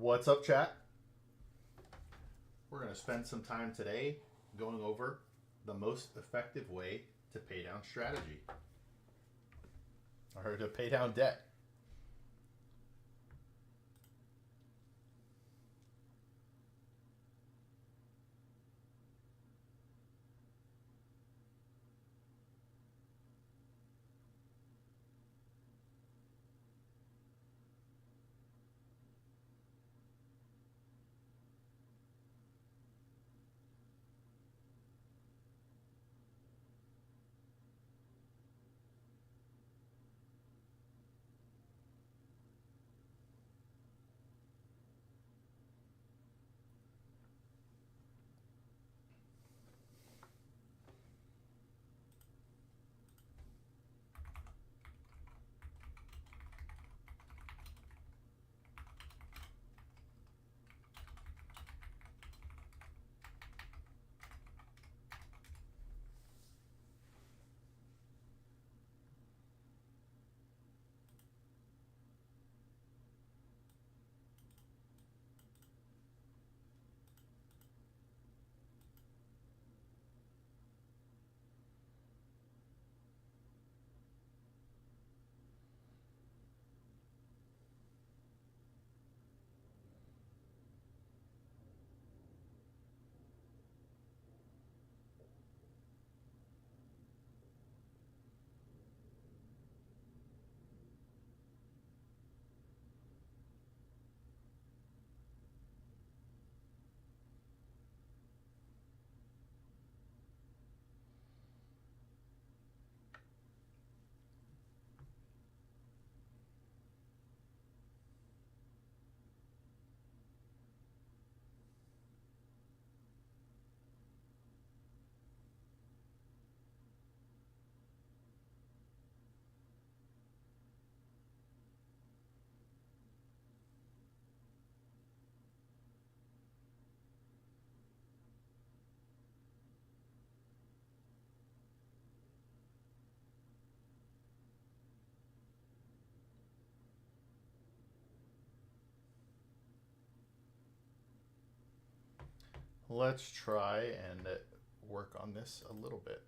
What's up, chat? We're going to spend some time today going over the most effective way to pay down strategy or to pay down debt. Let's try and work on this a little bit.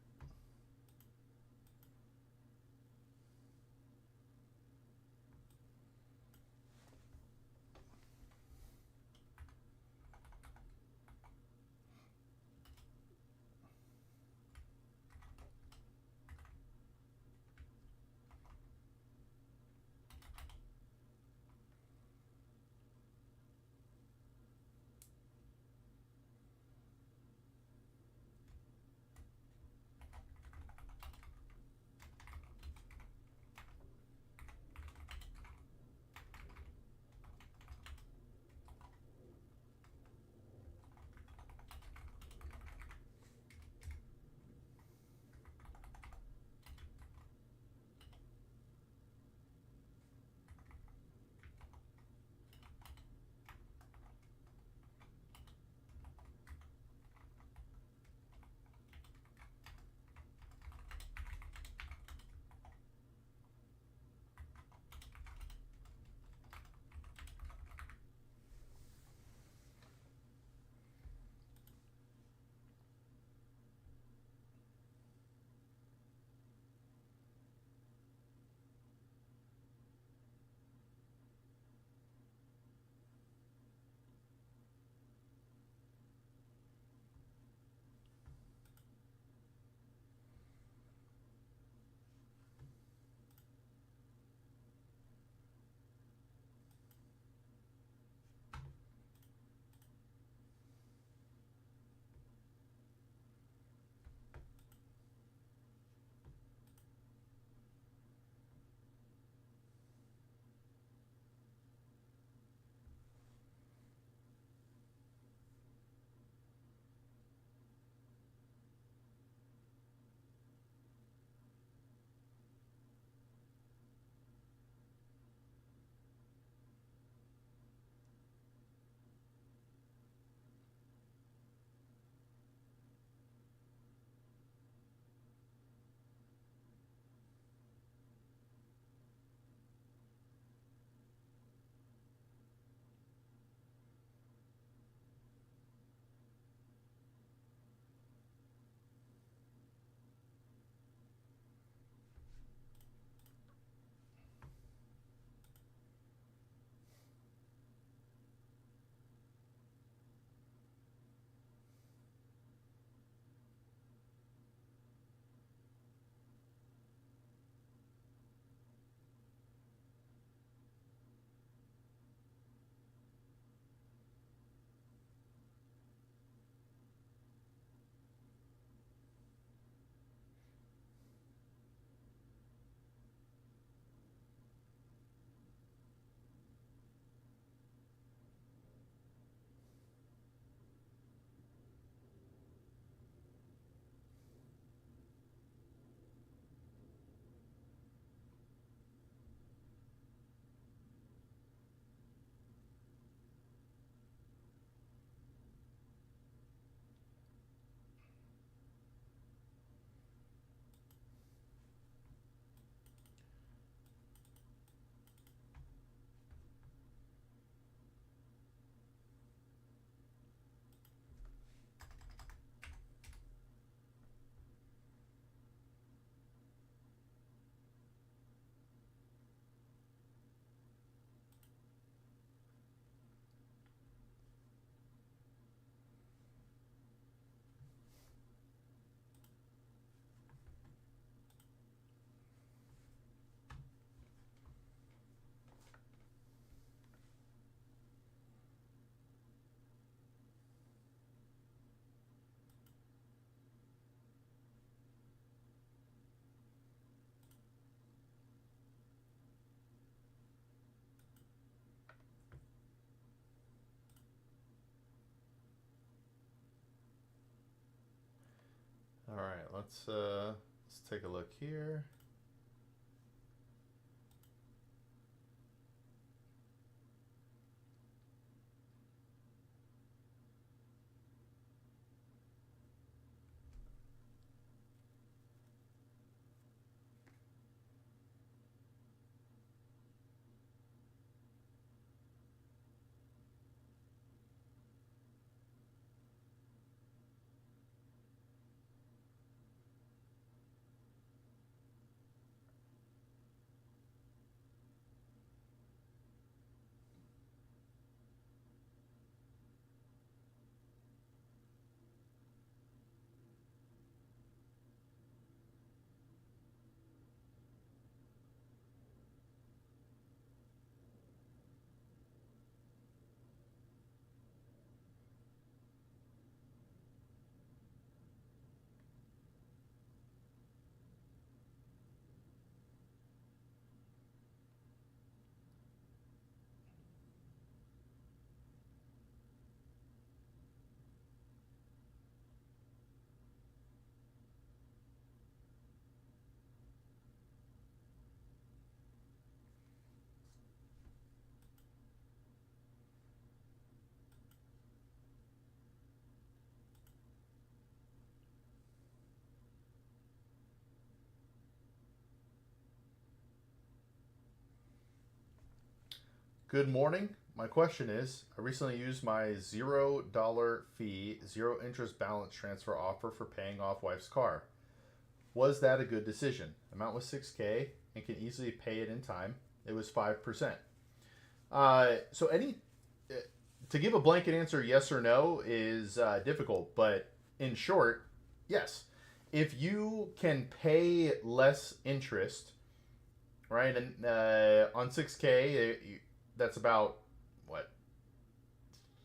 let's take a look here. Good morning. My question is, I recently used my $0 fee, zero interest balance transfer offer for paying off wife's car. Was that a good decision? Amount was $6K and can easily pay it in time. It was 5%. To give a blanket answer, yes or no, is difficult. But in short, yes. If you can pay less interest, right, and on 6K, that's about what,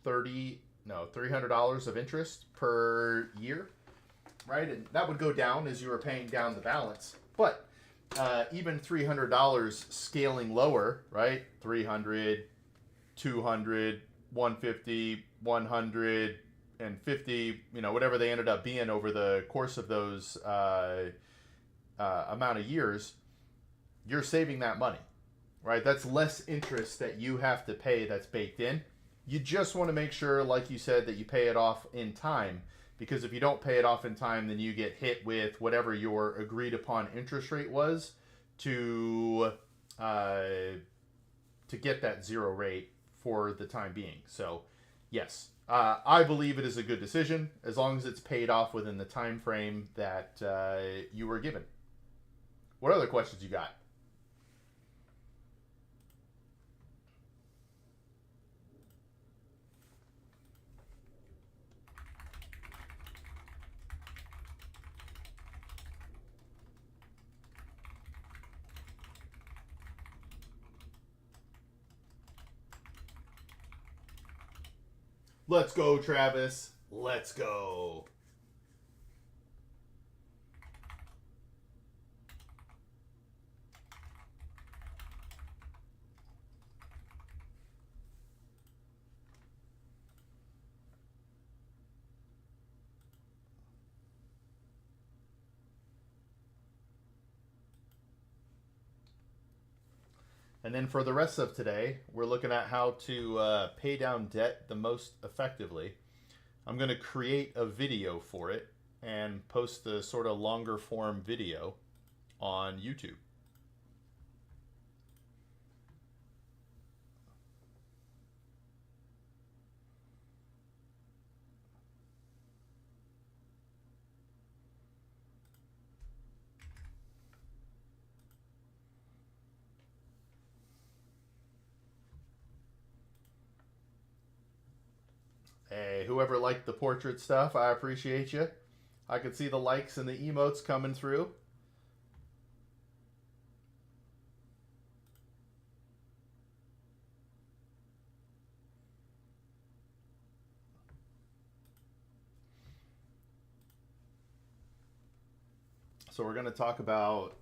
$300 of interest per year, right? And that would go down as you were paying down the balance. But even $300 scaling lower, right? 300, 200, 150, 150, whatever they ended up being over the course of those amount of years, you're saving that money, right? That's less interest that you have to pay that's baked in. You just want to make sure, like you said, that you pay it off in time, because if you don't pay it off in time, then you get hit with whatever your agreed upon interest rate was to get that zero rate for the time being. So yes, I believe it is a good decision as long as it's paid off within the time frame that you were given. What other questions you got? Let's go, Travis. Let's go. And then for the rest of today, we're looking at how to pay down debt the most effectively. I'm going to create a video for it and post the sort of longer form video on YouTube. Hey, whoever liked the portrait stuff, I appreciate you. I can see the likes and the emotes coming through. So we're going to talk about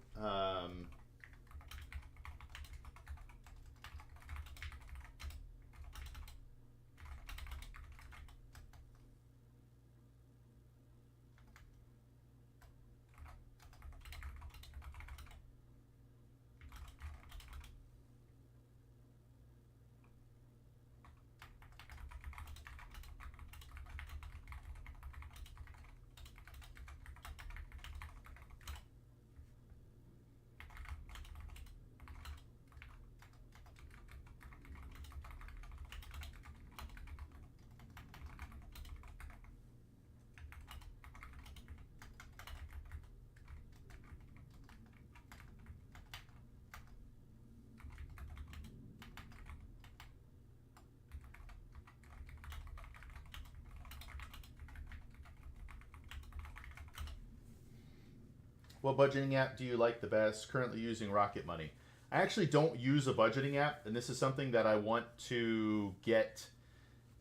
What budgeting app do you like the best? Currently using Rocket Money. I actually don't use a budgeting app, and this is something that I want to get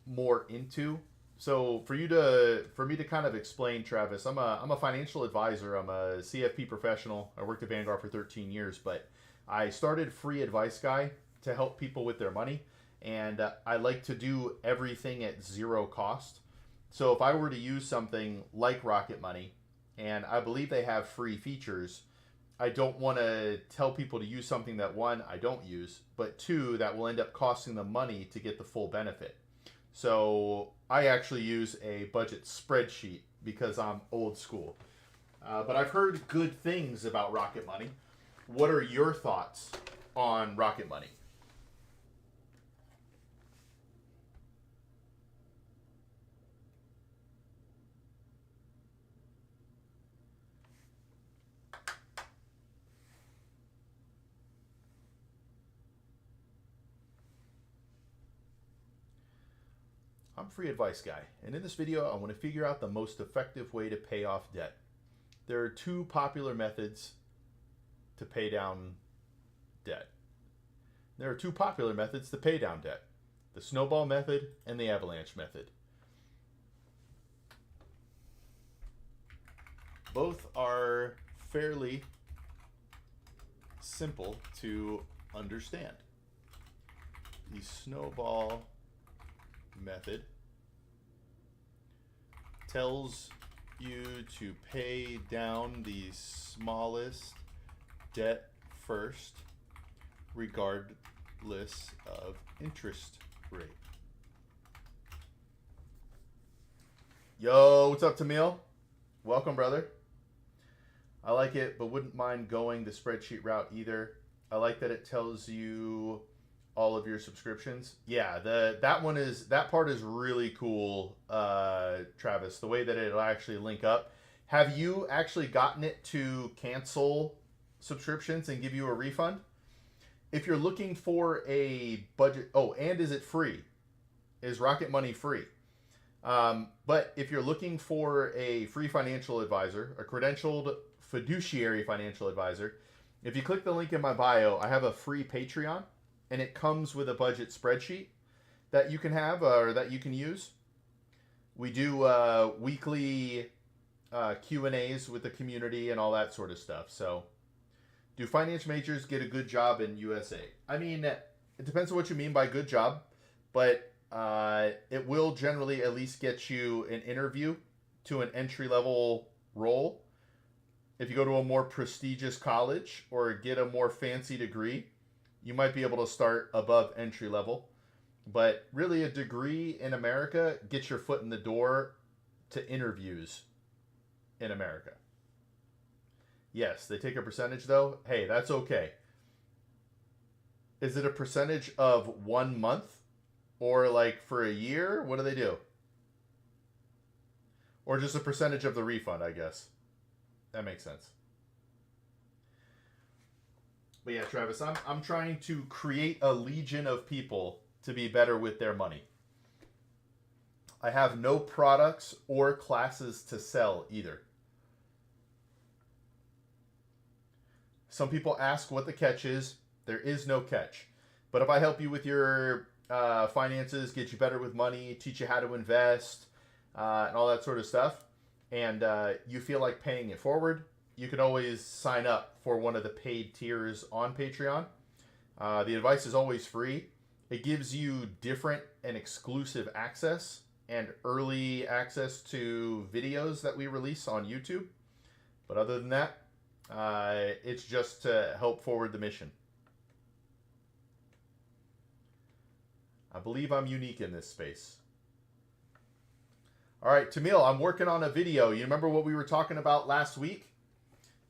more into. So for me to kind of explain, Travis, I'm a financial advisor. I'm a CFP professional. I worked at Vanguard for 13 years, but I started Free Advice Guy to help people with their money, and I like to do everything at zero cost. So if I were to use something like Rocket Money, and I believe they have free features, I don't want to tell people to use something that, one, I don't use, but two, that will end up costing them money to get the full benefit. So I actually use a budget spreadsheet because I'm old school. But I've heard good things about Rocket Money. What are your thoughts on Rocket Money? I'm Free Advice Guy, and in this video I want to figure out the most effective way to pay off debt. There are two popular methods to pay down debt. There are two popular methods to pay down debt: the snowball method and the avalanche method. Both are fairly simple to understand. The snowball method tells you to pay down the smallest debt first, regardless of interest rate. Yo, what's up, Tamil? Welcome, brother. I like it, but wouldn't mind going the spreadsheet route either. I like that it tells you all of your subscriptions. Yeah, that part is really cool, Travis. The way that it'll actually link up. Have you actually gotten it to cancel subscriptions and give you a refund? If you're looking for a budget, and is it free? Is Rocket Money free? But if you're looking for a free financial advisor, a credentialed fiduciary financial advisor, if you click the link in my bio, I have a free Patreon, and it comes with a budget spreadsheet that you can have or that you can use. We do weekly Q&As with the community and all that sort of stuff. So, do finance majors get a good job in USA? I mean, it depends on what you mean by good job, but it will generally at least get you an interview to an entry-level role. If you go to a more prestigious college or get a more fancy degree, you might be able to start above entry level. But really, a degree in America gets your foot in the door to interviews in America. Yes, they take a percentage though. Hey, that's okay. Is it a percentage of 1 month? Or like for a year? What do they do? Or just a percentage of the refund, I guess. That makes sense. But yeah, Travis, I'm trying to create a legion of people to be better with their money. I have no products or classes to sell either. Some people ask what the catch is. There is no catch. But if I help you with your finances, get you better with money, teach you how to invest, and all that sort of stuff, and you feel like paying it forward, you can always sign up for one of the paid tiers on Patreon. The advice is always free. It gives you different and exclusive access and early access to videos that we release on YouTube. But other than that, it's just to help forward the mission. I believe I'm unique in this space. All right, Tamil, I'm working on a video. You remember what we were talking about last week?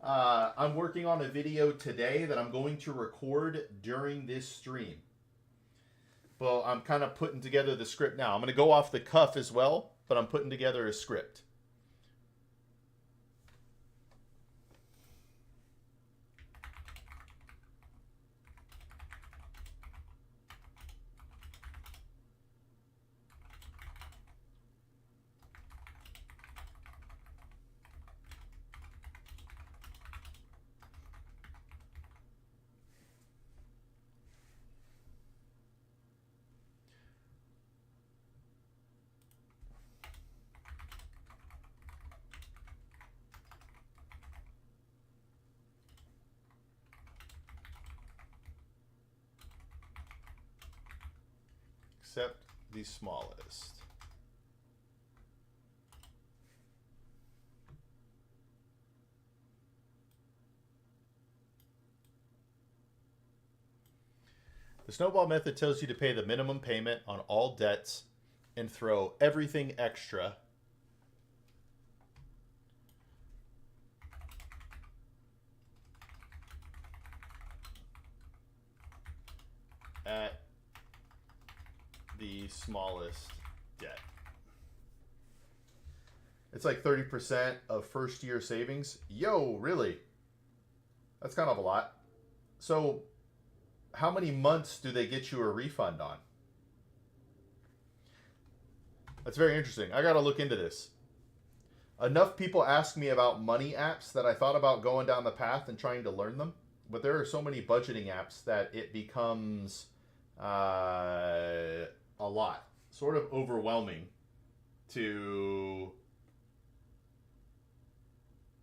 I'm working on a video today that I'm going to record during this stream. Well, I'm kind of putting together the script now. I'm going to go off the cuff as well, but I'm putting together a script. except the smallest. The snowball method tells you to pay the minimum payment on all debts and throw everything extra at the smallest debt. It's like 30% of first year savings. Yo, really? That's kind of a lot. So how many months do they get you a refund on? That's very interesting. I got to look into this. Enough people ask me about money apps that I thought about going down the path and trying to learn them. But there are so many budgeting apps that it becomes a lot. Sort of overwhelming to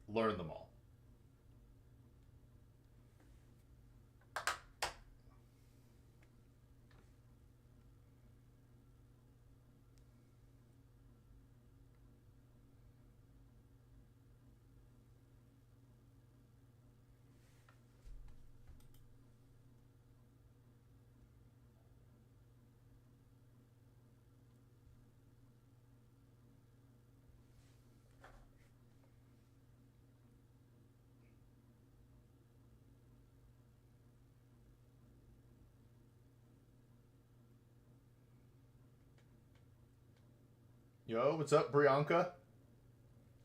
learn them all. Yo, what's up, Brianka?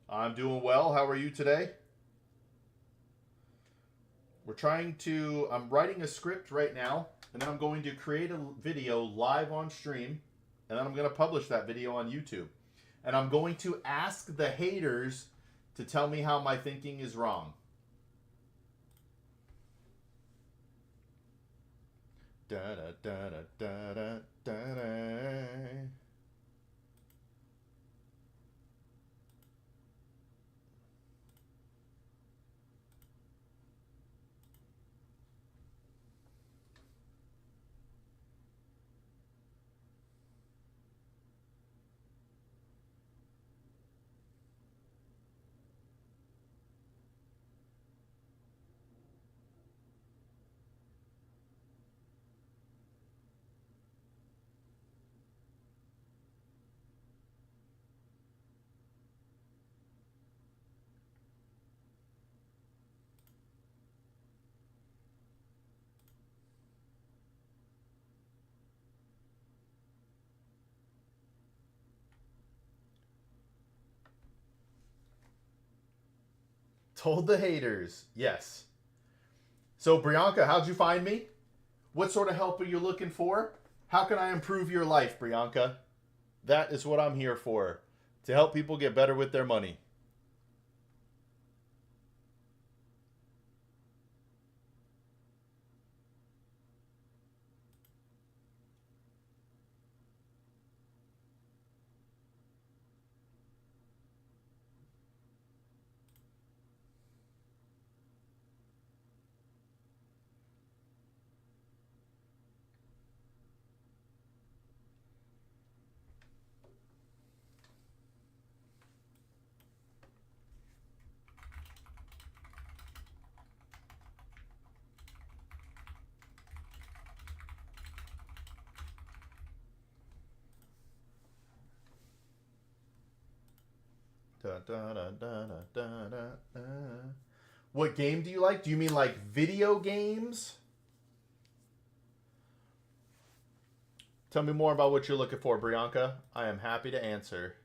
I'm doing well. How are you today? I'm writing a script right now, and then I'm going to create a video live on stream, and then I'm going to publish that video on YouTube. And I'm going to ask the haters to tell me how my thinking is wrong. Da da da da da da da. Told the haters. Yes. So, Brianka, how'd you find me? What sort of help are you looking for? How can I improve your life, Brianka? That is what I'm here for. To help people get better with their money. Da, da, da, da, da, da, da. What game do you like? Do you mean like video games? Tell me more about what you're looking for, Brianka. I am happy to answer.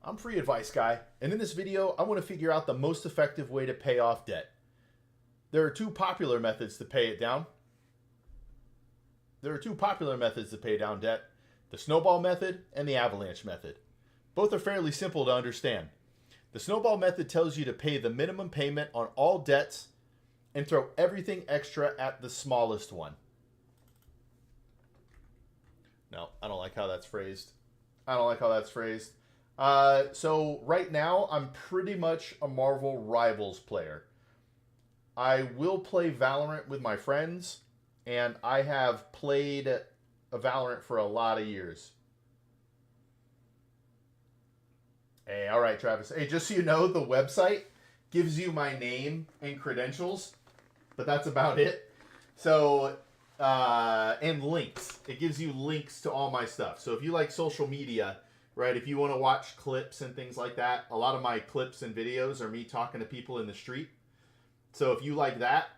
I'm Free Advice Guy, and in this video, I want to figure out the most effective way to pay off debt. There are two popular methods to pay it down. There are two popular methods to pay down debt: the snowball method and the avalanche method. Both are fairly simple to understand. The snowball method tells you to pay the minimum payment on all debts and throw everything extra at the smallest one. No, I don't like how that's phrased. So right now, I'm pretty much a Marvel Rivals player. I will play Valorant with my friends. and I have played a Valorant for a lot of years. Hey, all right, Travis. Hey, just so you know, the website gives you my name and credentials, but that's about it. So, and links. It gives you links to all my stuff. So if you like social media, right, if you want to watch clips and things like that, a lot of my clips and videos are me talking to people in the street. So if you like that,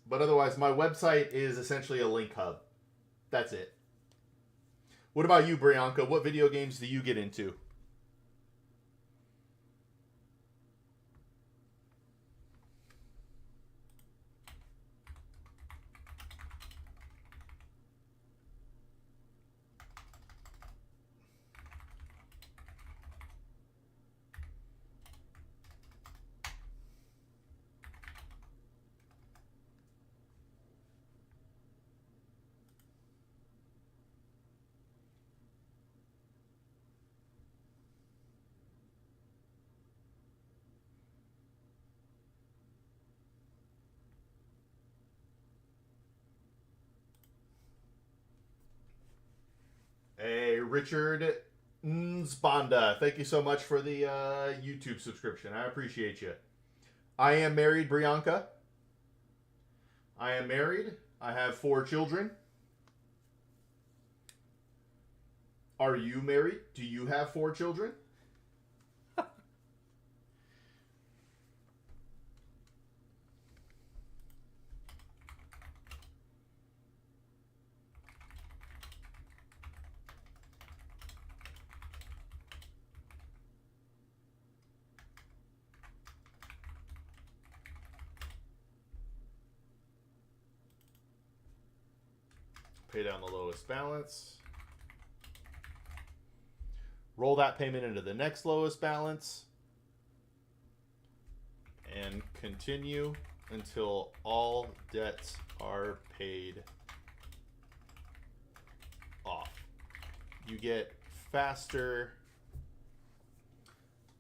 but otherwise, my website is essentially a link hub. That's it. What about you, Brianka? What video games do you get into? Hey, Richard Nzbanda. Thank you so much for the YouTube subscription. I appreciate you. I am married, Brianka. I am married. I have 4 children. Are you married? Do you have 4 children? Pay down the lowest balance. Roll that payment into the next lowest balance. And continue until all debts are paid off. You get faster.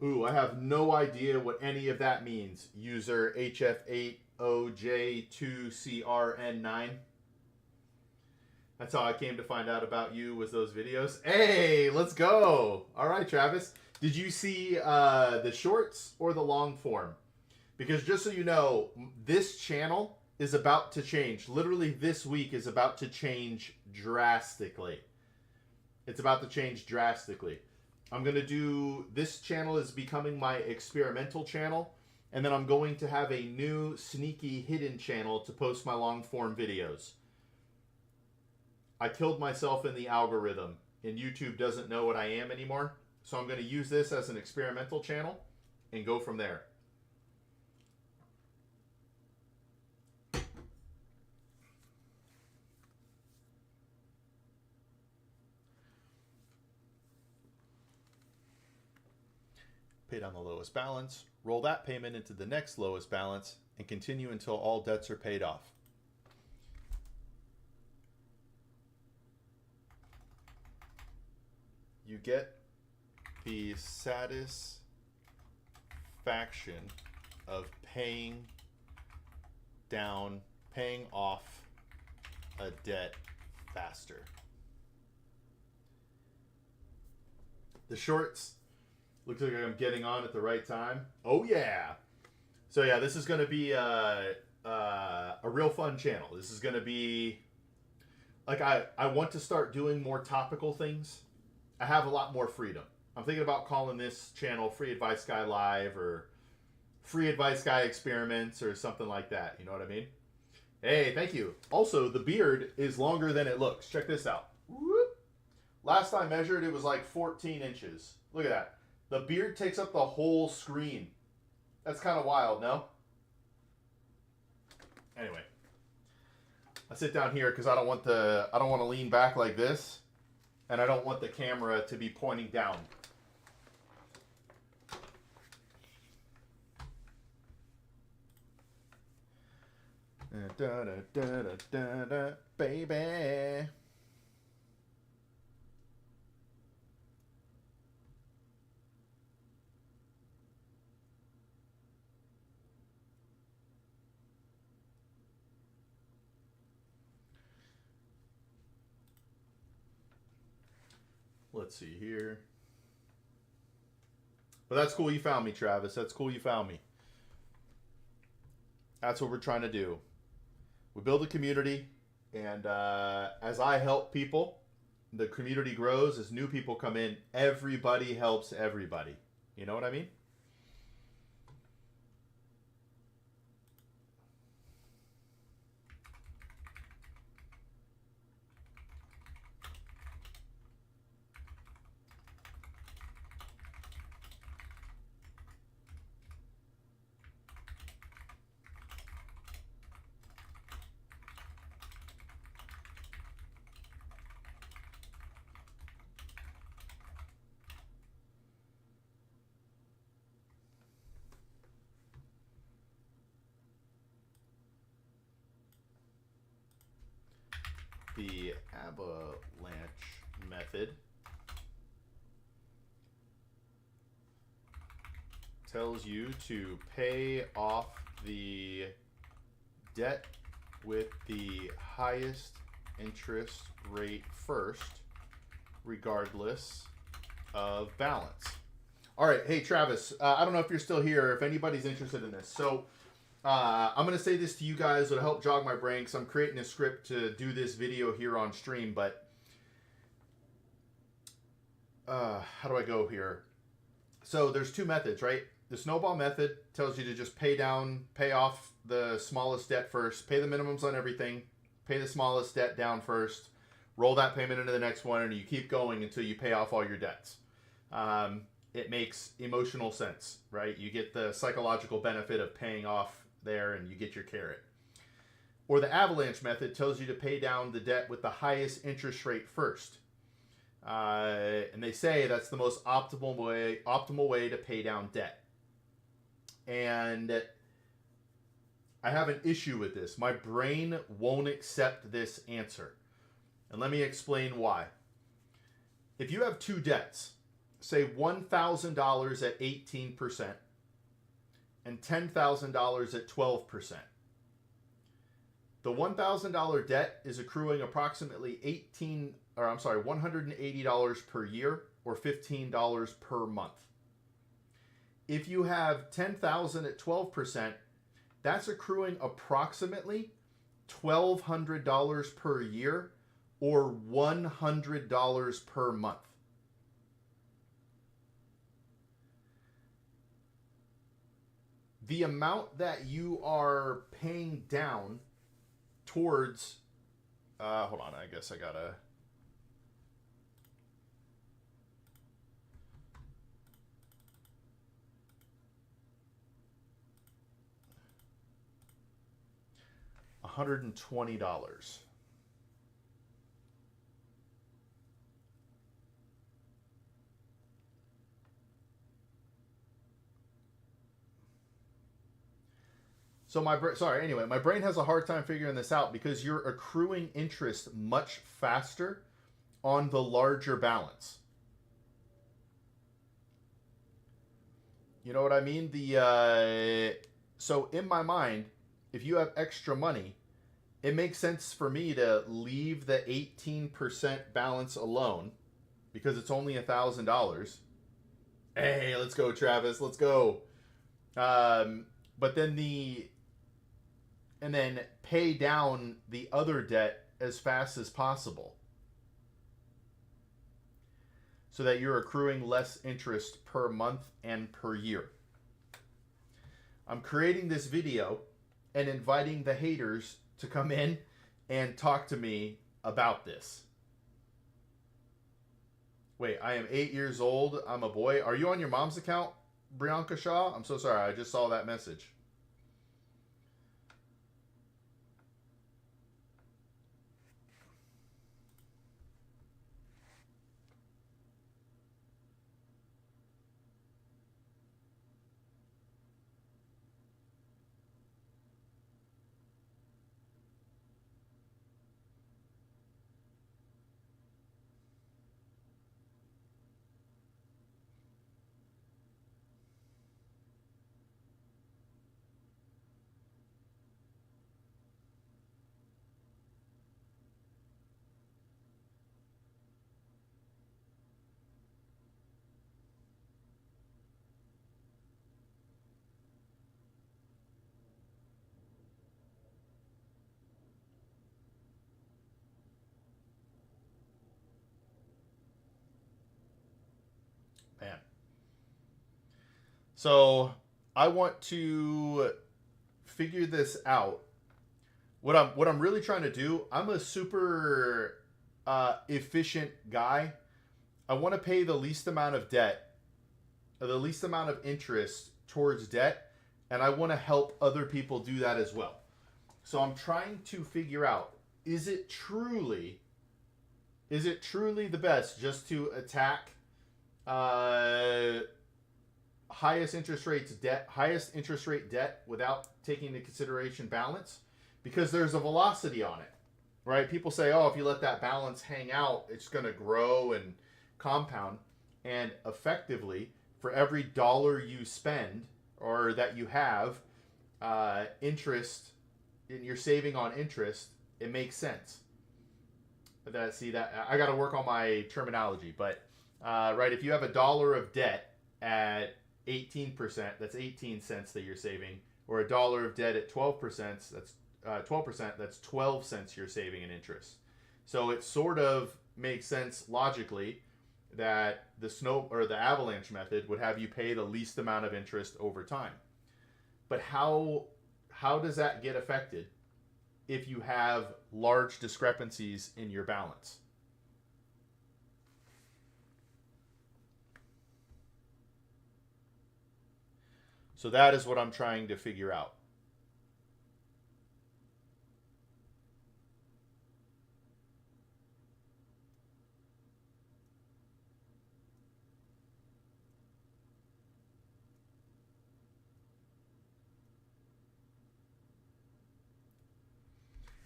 Ooh, I have no idea what any of that means. User HF8OJ2CRN9. That's how I came to find out about you, was those videos. Hey, let's go. All right, Travis. Did you see the shorts or the long form? Because just so you know, this channel is about to change. Literally this week is about to change drastically. It's about to change drastically. I'm going to do, this channel is becoming my experimental channel. And then I'm going to have a new sneaky hidden channel to post my long form videos. I killed myself in the algorithm, and YouTube doesn't know what I am anymore. So I'm going to use this as an experimental channel and go from there. Pay down the lowest balance, roll that payment into the next lowest balance, and continue until all debts are paid off. You get the satisfaction of paying off a debt faster. The shorts, looks like I'm getting on at the right time. Oh yeah. So yeah, this is going to be a real fun channel. This is going to be, like, I want to start doing more topical things. I have a lot more freedom. I'm thinking about calling this channel Free Advice Guy Live or Free Advice Guy Experiments or something like that. You know what I mean? Hey, thank you. Also, the beard is longer than it looks. Check this out. Whoop. Last I measured, it was like 14 inches. Look at that. The beard takes up the whole screen. That's kind of wild, no? Anyway, I sit down here because I don't want to lean back like this. And I don't want the camera to be pointing down. Da, da, da, da, da, da, baby. let's see here. But that's cool you found me, Travis. That's cool you found me. That's what we're trying to do. We build a community, and as I help people, the community grows. As new people come in, everybody helps everybody. You know what I mean? The avalanche method tells you to pay off the debt with the highest interest rate first, regardless of balance. All right, hey Travis, I don't know if you're still here, if anybody's interested in this. So I'm going to say this to you guys. It'll help jog my brain because I'm creating a script to do this video here on stream. But how do I go here? So there's two methods, right? The snowball method tells you to just pay off the smallest debt first, pay the minimums on everything, pay the smallest debt down first, roll that payment into the next one, and you keep going until you pay off all your debts. It makes emotional sense, right? You get the psychological benefit of paying off there and you get your carrot. Or the avalanche method tells you to pay down the debt with the highest interest rate first. And they say that's the most optimal way to pay down debt. And I have an issue with this. My brain won't accept this answer. And let me explain why. If you have two debts, say $1,000 at 18%, and $10,000 at 12%. The $1,000 debt is accruing approximately $180 per year or $15 per month. If you have $10,000 at 12%, that's accruing approximately $1,200 per year or $100 per month. The amount that you are paying down towards, hold on, I guess I gotta, $120. So my brain has a hard time figuring this out because you're accruing interest much faster on the larger balance. You know what I mean? So in my mind, if you have extra money, it makes sense for me to leave the 18% balance alone because it's only $1,000. Hey, let's go, Travis. Let's go. But then pay down the other debt as fast as possible so that you're accruing less interest per month and per year. I'm creating this video and inviting the haters to come in and talk to me about this. Wait, I am 8 years old. I'm a boy. Are you on your mom's account, Brianka Shaw? I'm so sorry. I just saw that message. Man. So I want to figure this out. What I'm really trying to do, I'm a super efficient guy. I want to pay the least amount of debt, or the least amount of interest towards debt, and I want to help other people do that as well. So I'm trying to figure out, is it truly the best just to attack uh, highest interest rate debt without taking into consideration balance? Because there's a velocity on it, right? People say, oh, if you let that balance hang out, it's going to grow and compound. And effectively, for every dollar you spend or that you have interest, and you're saving on interest, it makes sense. That I got to work on my terminology, but right, if you have a dollar of debt at 18%, that's 18 cents that you're saving, or a dollar of debt at 12%, that's 12%, that's 12 cents you're saving in interest. So it sort of makes sense logically that the snow or the avalanche method would have you pay the least amount of interest over time. But how does that get affected if you have large discrepancies in your balance? So that is what I'm trying to figure out.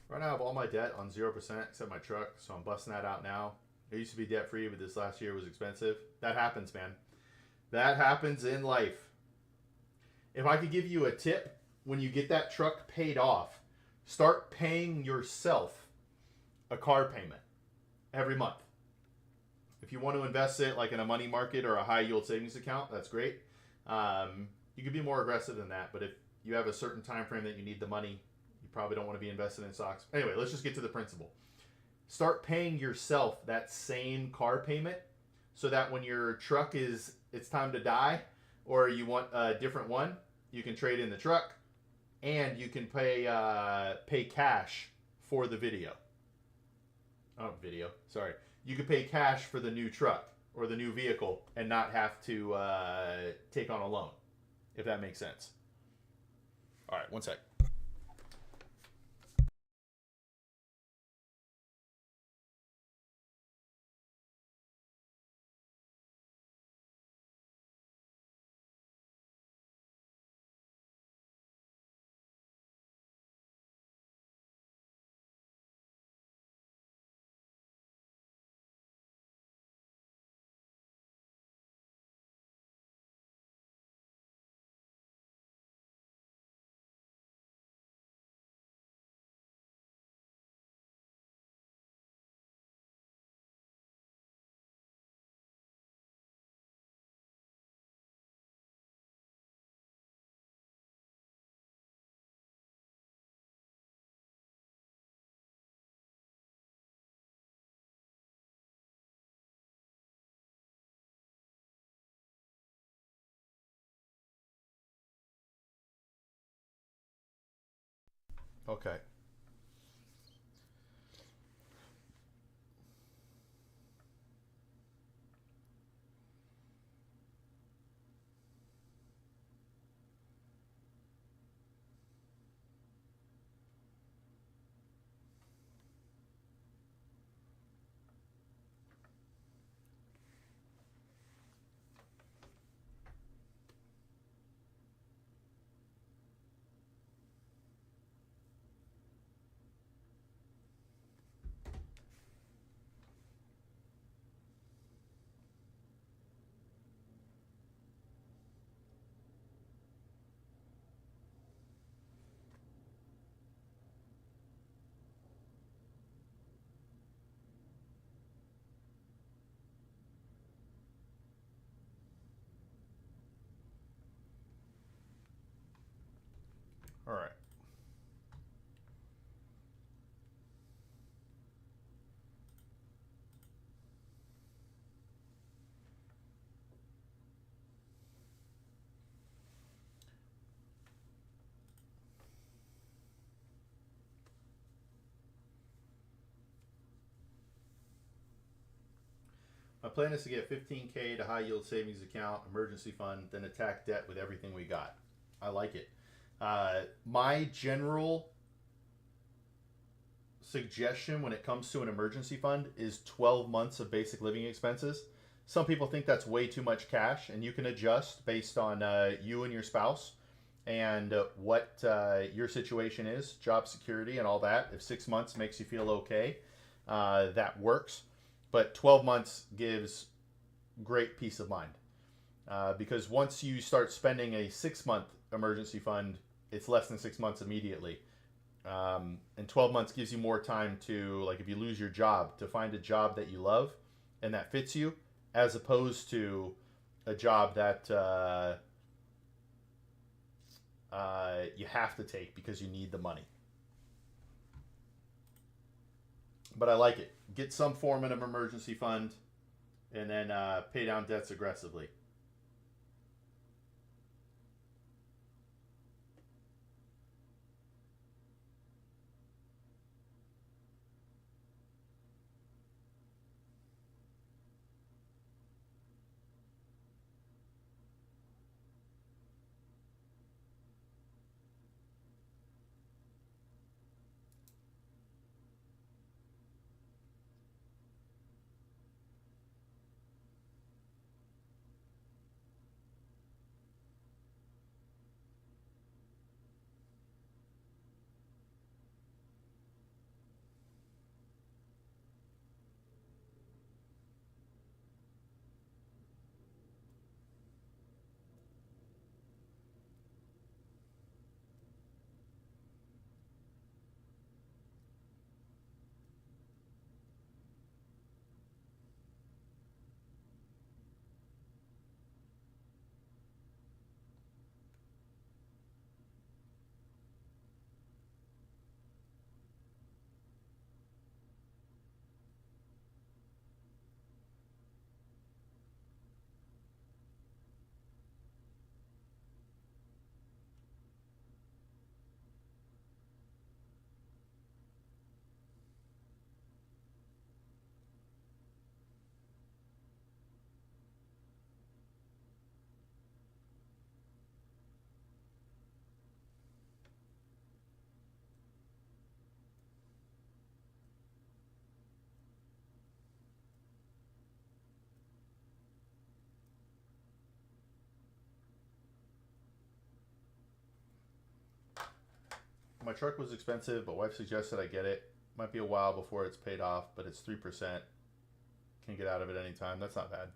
Right now, I have all my debt on 0% except my truck, so I'm busting that out now. I used to be debt free, but this last year was expensive. That happens, man. That happens in life. If I could give you a tip, when you get that truck paid off, start paying yourself a car payment every month. If you want to invest it like in a money market or a high yield savings account, that's great. You could be more aggressive than that, but if you have a certain time frame that you need the money, you probably don't want to be invested in stocks. Anyway, let's just get to the principle. Start paying yourself that same car payment so that when your truck it's time to die, or you want a different one, you can trade in the truck, and you can pay cash for the sorry. You could pay cash for the new truck or the new vehicle and not have to take on a loan, if that makes sense. All right, one sec. Okay. All right. My plan is to get 15K to high yield savings account, emergency fund, then attack debt with everything we got. I like it. My general suggestion when it comes to an emergency fund is 12 months of basic living expenses. Some people think that's way too much cash, and you can adjust based on you and your spouse and what your situation is, job security, and all that. If 6 months makes you feel okay, that works. But 12 months gives great peace of mind because once you start spending a 6 month emergency fund, it's less than 6 months immediately. And 12 months gives you more time to, like, if you lose your job, to find a job that you love and that fits you, as opposed to a job that you have to take because you need the money. But I like it. Get some form of an emergency fund and then pay down debts aggressively. My truck was expensive, but wife suggested I get it. Might be a while before it's paid off, but it's 3%. Can get out of it anytime. That's not bad.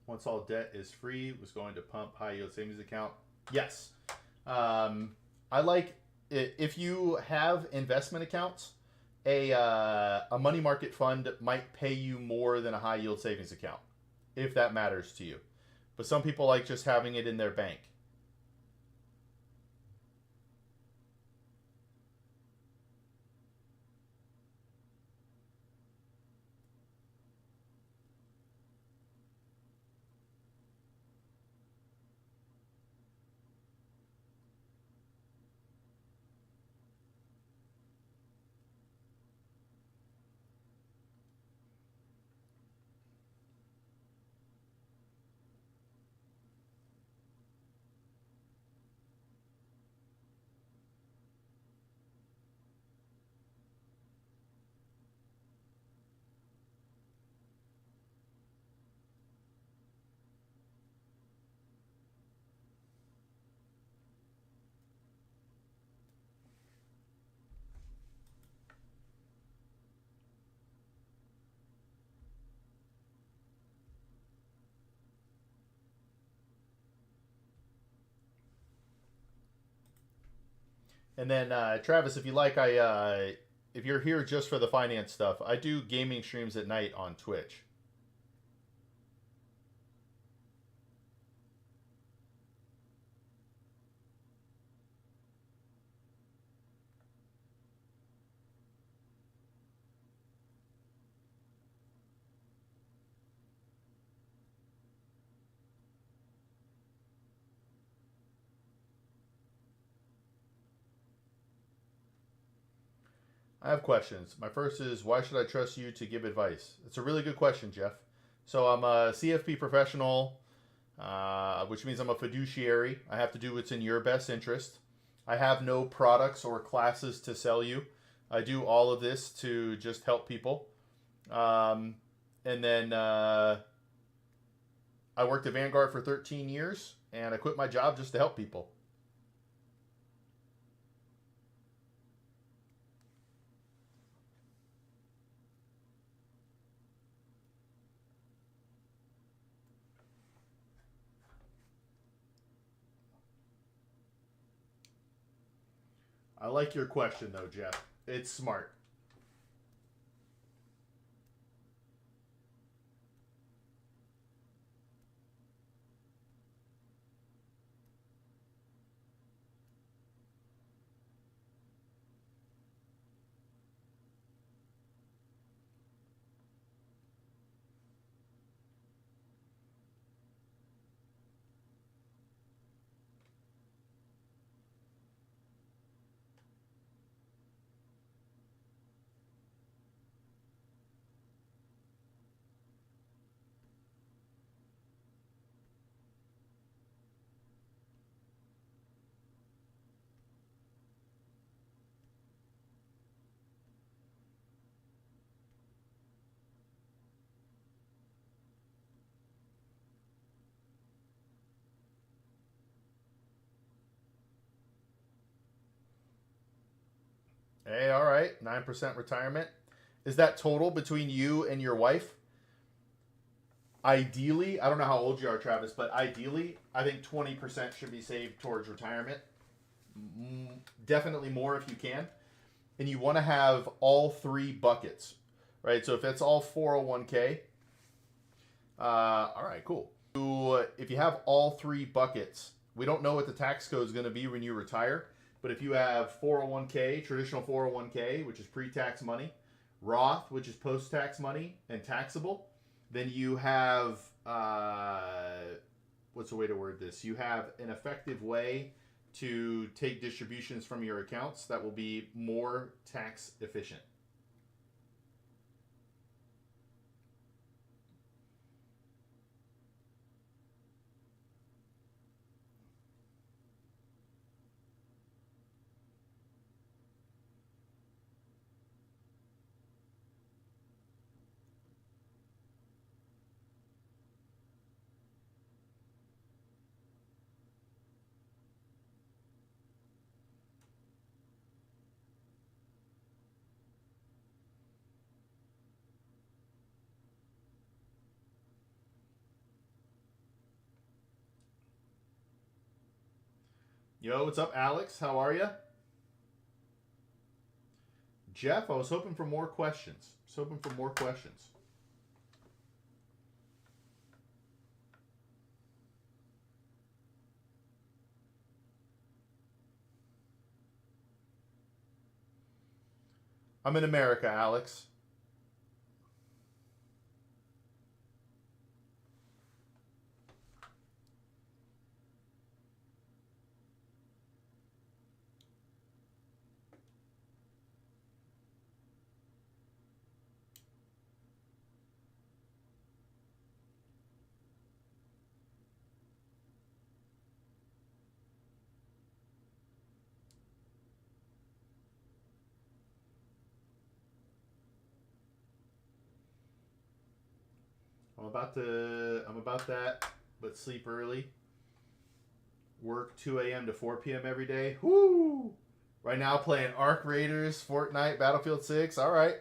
Once all debt is free, was going to pump high yield savings account. Yes. I like it. If you have investment accounts, a money market fund might pay you more than a high yield savings account, if that matters to you. But some people like just having it in their bank. And then Travis, if you like, if you're here just for the finance stuff, I do gaming streams at night on Twitch. I have questions. My first is, why should I trust you to give advice? It's a really good question, Jeff. So I'm a CFP professional, which means I'm a fiduciary. I have to do what's in your best interest. I have no products or classes to sell you. I do all of this to just help people. And then I worked at Vanguard for 13 years, and I quit my job just to help people. I like your question, though, Jeff. It's smart. Hey, all right, 9% retirement. Is that total between you and your wife? Ideally, I don't know how old you are, Travis, but ideally, I think 20% should be saved towards retirement. Definitely more if you can. And you want to have all three buckets, right? So if it's all 401k, all right, cool. If you have all three buckets, we don't know what the tax code is going to be when you retire, but if you have 401k, traditional 401k, which is pre-tax money, Roth, which is post-tax money and taxable, then you have, what's the way to word this? You have an effective way to take distributions from your accounts that will be more tax efficient. Yo, what's up, Alex? How are you? Jeff, I was hoping for more questions. I was hoping for more questions. I'm in America, Alex. I'm about that, but sleep early. Work 2 a.m. to 4 p.m. every day. Whoo! Right now playing Arc Raiders, Fortnite, Battlefield 6. All right.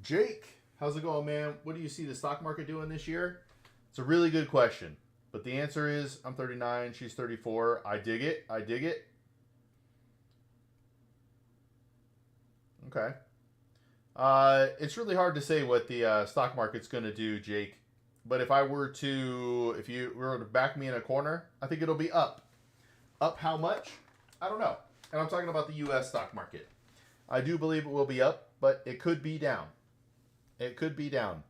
Jake, how's it going, man? What do you see the stock market doing this year? It's a really good question. But the answer is I'm 39, she's 34. I dig it. I dig it. Okay. It's really hard to say what the stock market's going to do, Jake. But if you were to back me in a corner, I think it'll be up. Up how much? I don't know. And I'm talking about the U.S. stock market. I do believe it will be up, but it could be down. It could be down.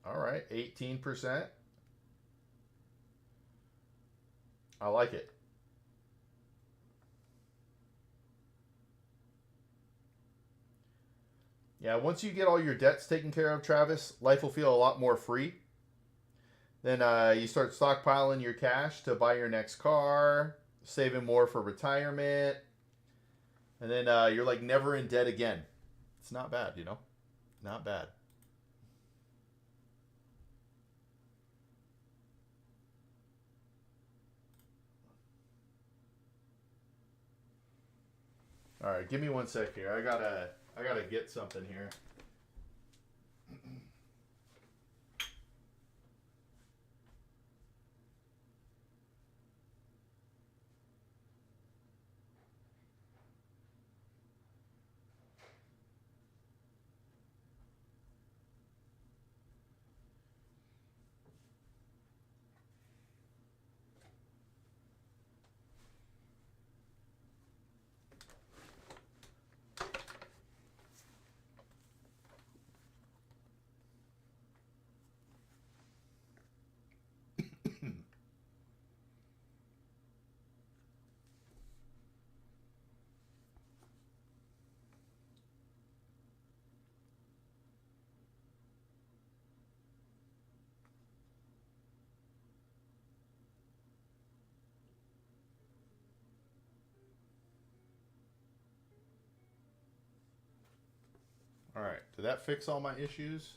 All right, 18%. I like it. Yeah, once you get all your debts taken care of, Travis, life will feel a lot more free. Then you start stockpiling your cash to buy your next car, saving more for retirement, and then you're like never in debt again. It's not bad, you know? Not bad. All right, give me one sec here. I gotta get something here. All right, did that fix all my issues?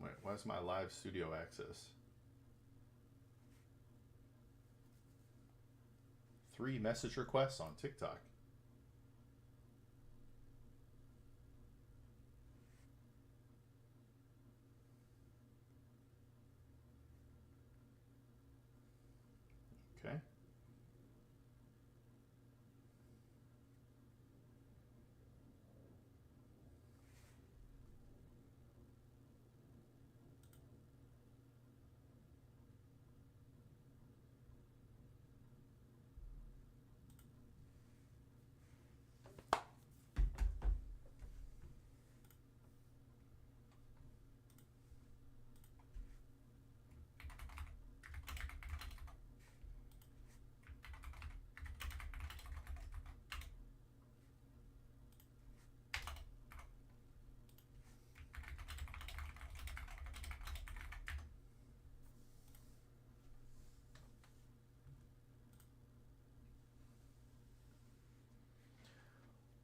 Wait, why's my live studio access? 3 message requests on TikTok. Okay.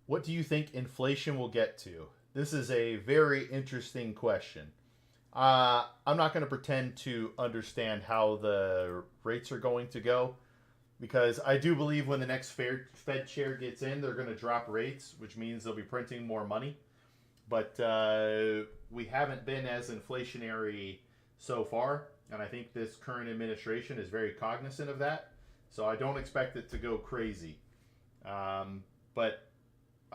What do you think inflation will get to? This is a very interesting question. I'm not going to pretend to understand how the rates are going to go because I do believe when the next Fed chair gets in, they're going to drop rates, which means they'll be printing more money. But we haven't been as inflationary so far, and I think this current administration is very cognizant of that. So I don't expect it to go crazy. But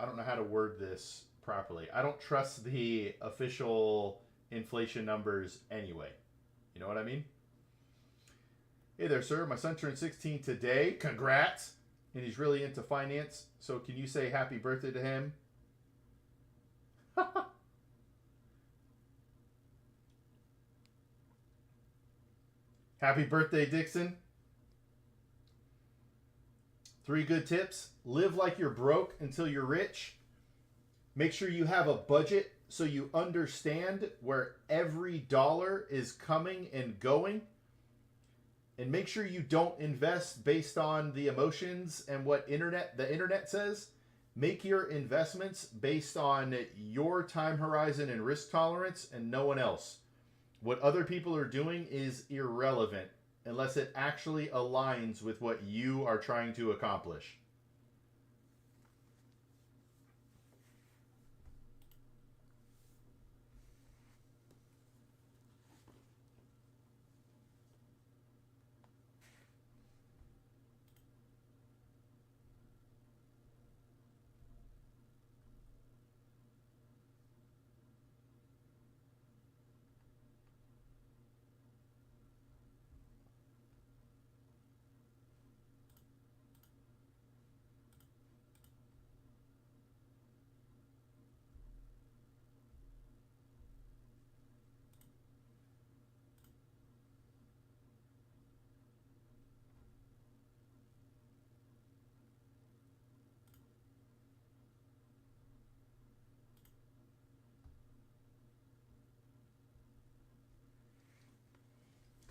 I don't know how to word this properly. I don't trust the official inflation numbers anyway. You know what I mean? Hey there, sir. My son turned 16 today. Congrats. And he's really into finance. So can you say happy birthday to him? Happy birthday, Dixon. 3 good tips. Live like you're broke until you're rich. Make sure you have a budget so you understand where every dollar is coming and going. And make sure you don't invest based on the emotions and what the internet says. Make your investments based on your time horizon and risk tolerance and no one else. What other people are doing is irrelevant unless it actually aligns with what you are trying to accomplish.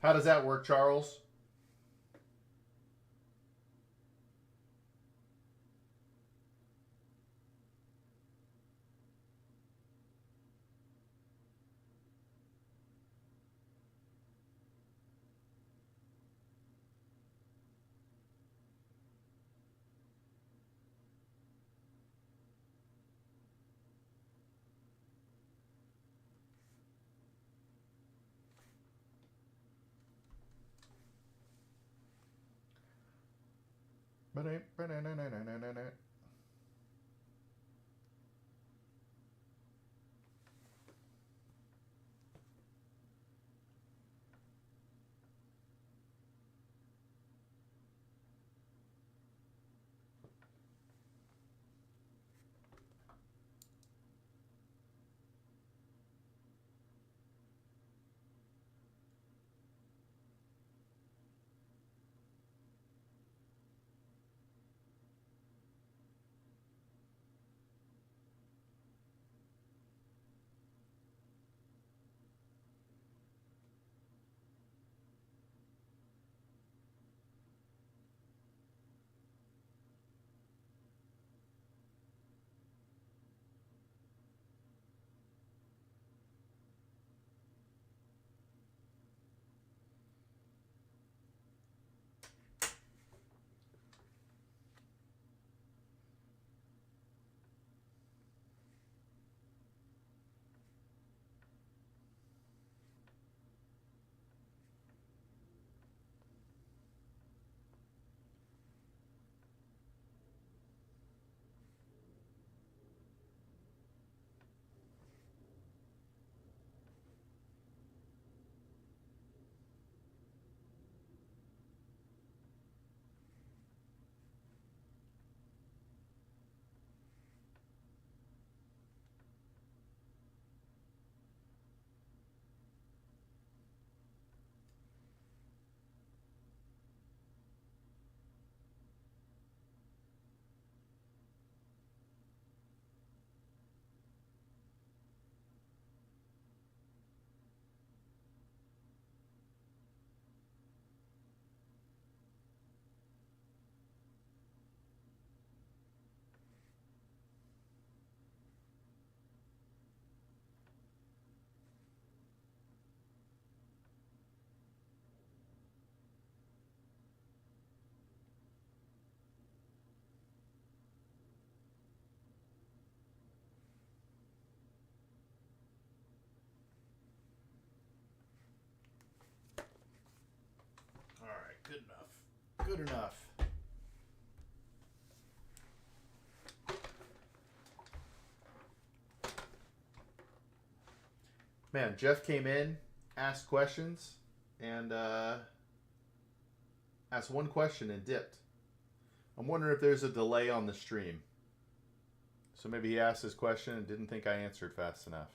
How does that work, Charles? All right, good enough. Good enough. Man, Jeff came in, asked questions, and asked one question and dipped. I'm wondering if there's a delay on the stream. So maybe he asked his question and didn't think I answered fast enough.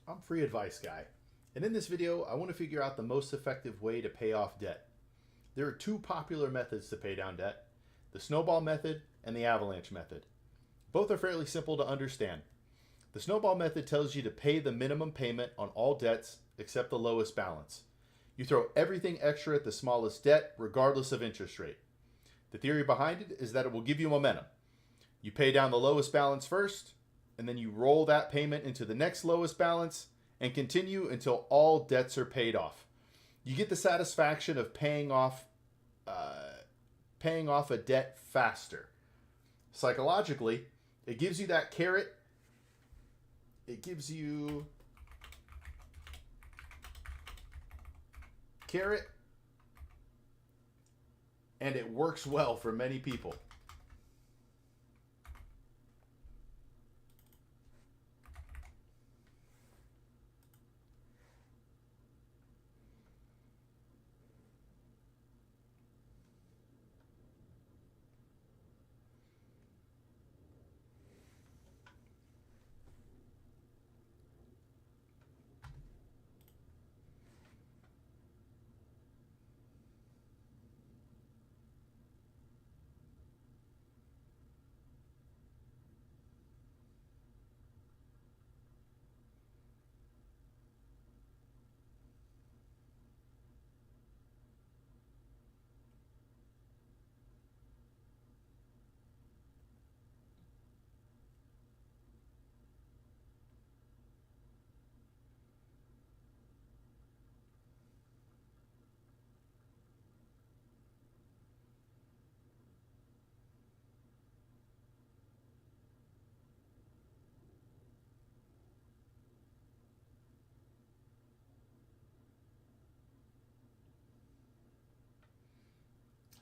I'm free advice guy. And in this video, I want to figure out the most effective way to pay off debt. There are two popular methods to pay down debt, the snowball method and the avalanche method. Both are fairly simple to understand. The snowball method tells you to pay the minimum payment on all debts except the lowest balance. You throw everything extra at the smallest debt, regardless of interest rate. The theory behind it is that it will give you momentum. You pay down the lowest balance first, and then you roll that payment into the next lowest balance and continue until all debts are paid off. You get the satisfaction of paying off a debt faster. Psychologically, it gives you that carrot. It gives you carrot, and it works well for many people.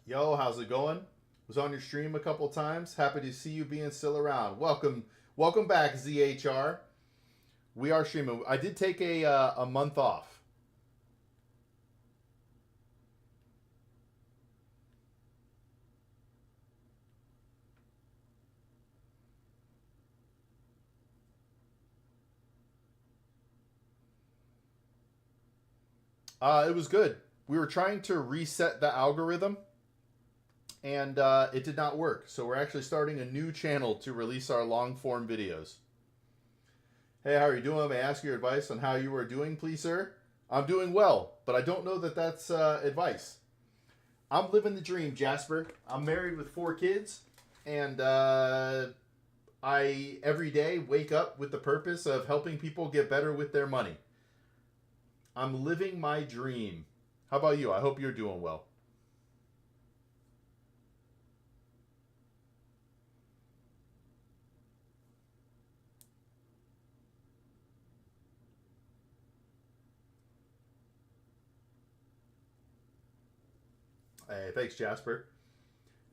Yo, how's it going? Was on your stream a couple times. Happy to see you being still around. Welcome back, ZHR. We are streaming. I did take a month off. It was good. We were trying to reset the algorithm, and it did not work. So we're actually starting a new channel to release our long form videos. Hey, how are you doing? May I ask your advice on how you are doing, please, sir? I'm doing well, but I don't know that that's advice. I'm living the dream, Jasper. I'm married with 4 kids, and I every day wake up with the purpose of helping people get better with their money. I'm living my dream. How about you? I hope you're doing well. Hey, thanks, Jasper.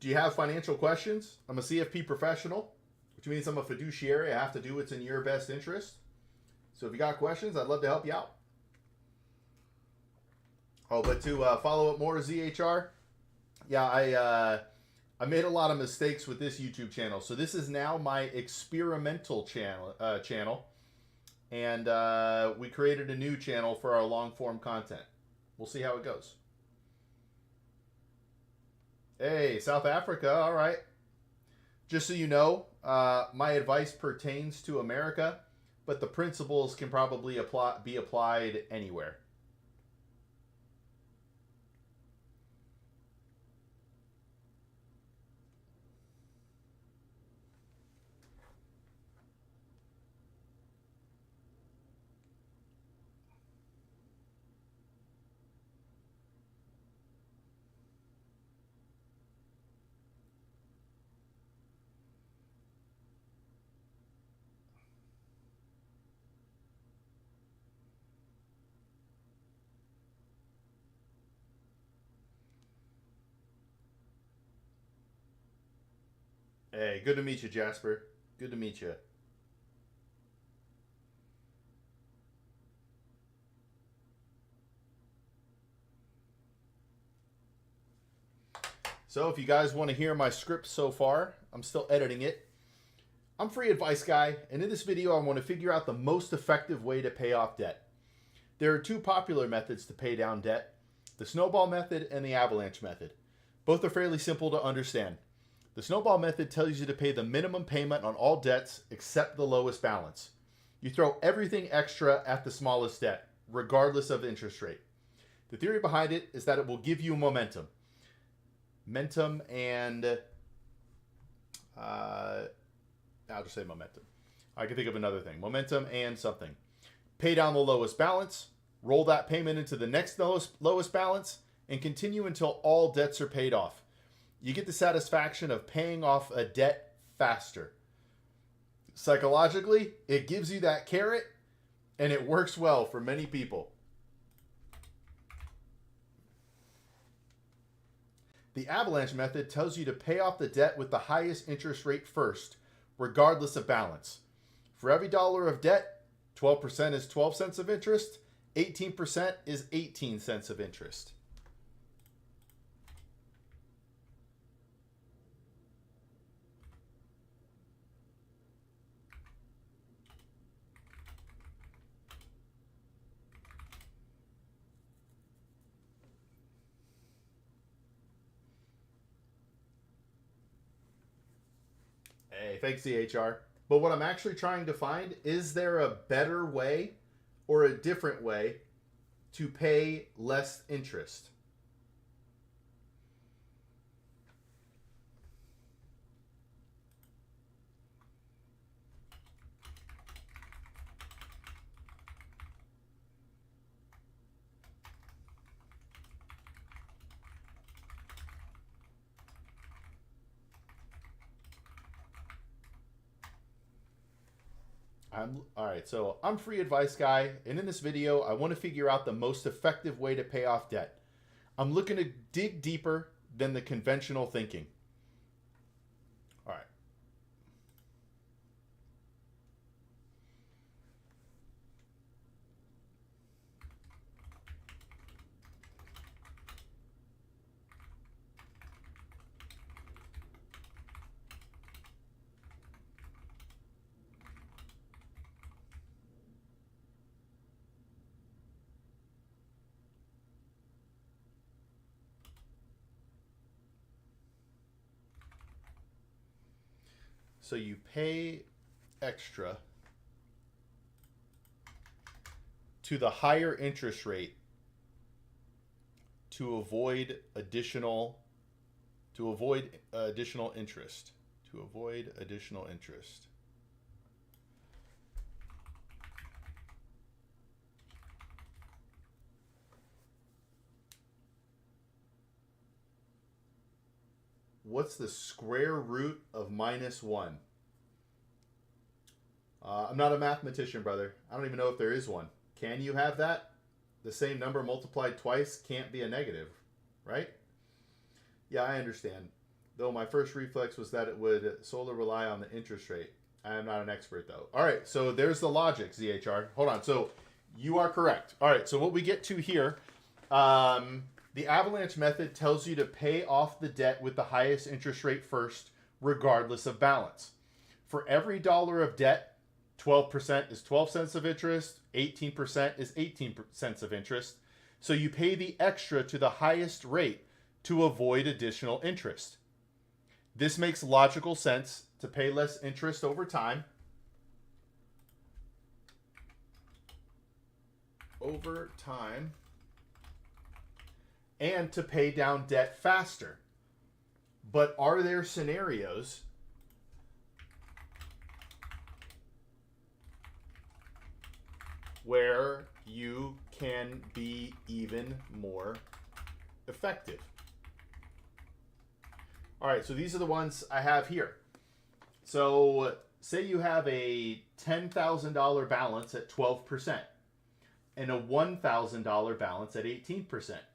Do you have financial questions? I'm a CFP professional, which means I'm a fiduciary. I have to do what's in your best interest. So if you got questions, I'd love to help you out. Oh, but to follow up more, ZHR, yeah, I made a lot of mistakes with this YouTube channel. So this is now my experimental channel, and we created a new channel for our long form content. We'll see how it goes. Hey, South Africa, all right. Just so you know, my advice pertains to America, but the principles can probably be applied anywhere. Hey, good to meet you, Jasper. Good to meet you. So if you guys want to hear my script so far, I'm still editing it. I'm Free Advice Guy, and in this video I want to figure out the most effective way to pay off debt. There are two popular methods to pay down debt: the snowball method and the avalanche method. Both are fairly simple to understand. The snowball method tells you to pay the minimum payment on all debts except the lowest balance. You throw everything extra at the smallest debt, regardless of interest rate. The theory behind it is that it will give you momentum. Momentum and I'll just say momentum. I can think of another thing. Momentum and something. Pay down the lowest balance, roll that payment into the next lowest balance, and continue until all debts are paid off. You get the satisfaction of paying off a debt faster. Psychologically, it gives you that carrot, and it works well for many people. The avalanche method tells you to pay off the debt with the highest interest rate first, regardless of balance. For every dollar of debt, 12% is 12 cents of interest, 18% is 18 cents of interest. Hey, thanks, CHR. But what I'm actually trying to find, is there a better way or a different way to pay less interest? Alright, so I'm Free Advice Guy, and in this video, I want to figure out the most effective way to pay off debt. I'm looking to dig deeper than the conventional thinking. Alright. So you pay extra to the higher interest rate to avoid additional interest. To avoid additional interest. What's the square root of -1? I'm not a mathematician, brother. I don't even know if there is one. Can you have that? The same number multiplied twice can't be a negative, right? Yeah, I understand. Though my first reflex was that it would solely rely on the interest rate. I am not an expert, though. All right, so there's the logic, ZHR. Hold on. So you are correct. All right, so what we get to here, the avalanche method tells you to pay off the debt with the highest interest rate first, regardless of balance. For every dollar of debt, 12% is 12 cents of interest, 18% is 18 cents of interest. So you pay the extra to the highest rate to avoid additional interest. This makes logical sense to pay less interest over time. And to pay down debt faster. But are there scenarios where you can be even more effective? All right, so these are the ones I have here. So say you have a $10,000 balance at 12% and a $1,000 balance at 18%.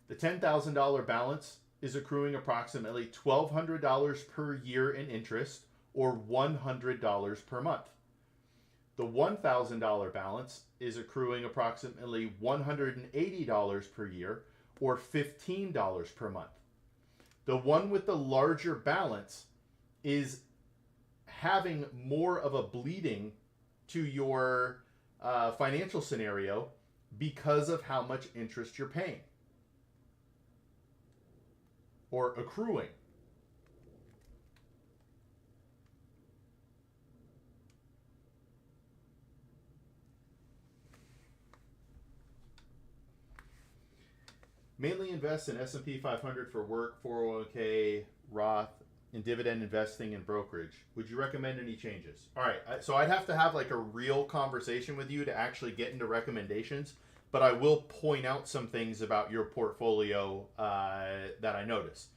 The $10,000 balance is accruing approximately $1,200 per year in interest, or $100 per month. The $1,000 balance is accruing approximately $180 per year, or $15 per month. The one with the larger balance is having more of a bleeding to your financial scenario because of how much interest you're paying or accruing. Mainly invest in S&P 500 for work, 401k, Roth, and dividend investing and brokerage. Would you recommend any changes? All right, so I'd have to have like a real conversation with you to actually get into recommendations, but I will point out some things about your portfolio that I noticed.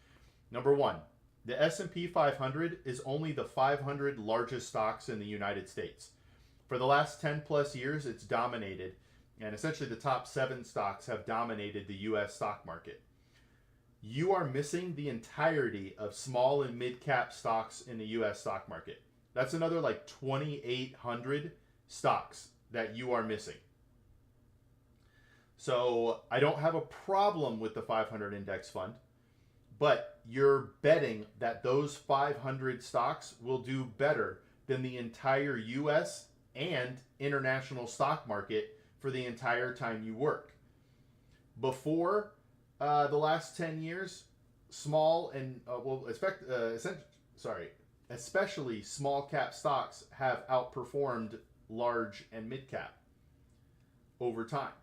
Number one, the S&P 500 is only the 500 largest stocks in the United States. For the last 10 plus years, it's dominated, and essentially the top 7 stocks have dominated the US stock market. You are missing the entirety of small and mid cap stocks in the US stock market. That's another like 2,800 stocks that you are missing. So I don't have a problem with the 500 index fund, but you're betting that those 500 stocks will do better than the entire US and international stock market for the entire time you work. Before the last 10 years, small and especially small cap stocks have outperformed large and mid cap over time.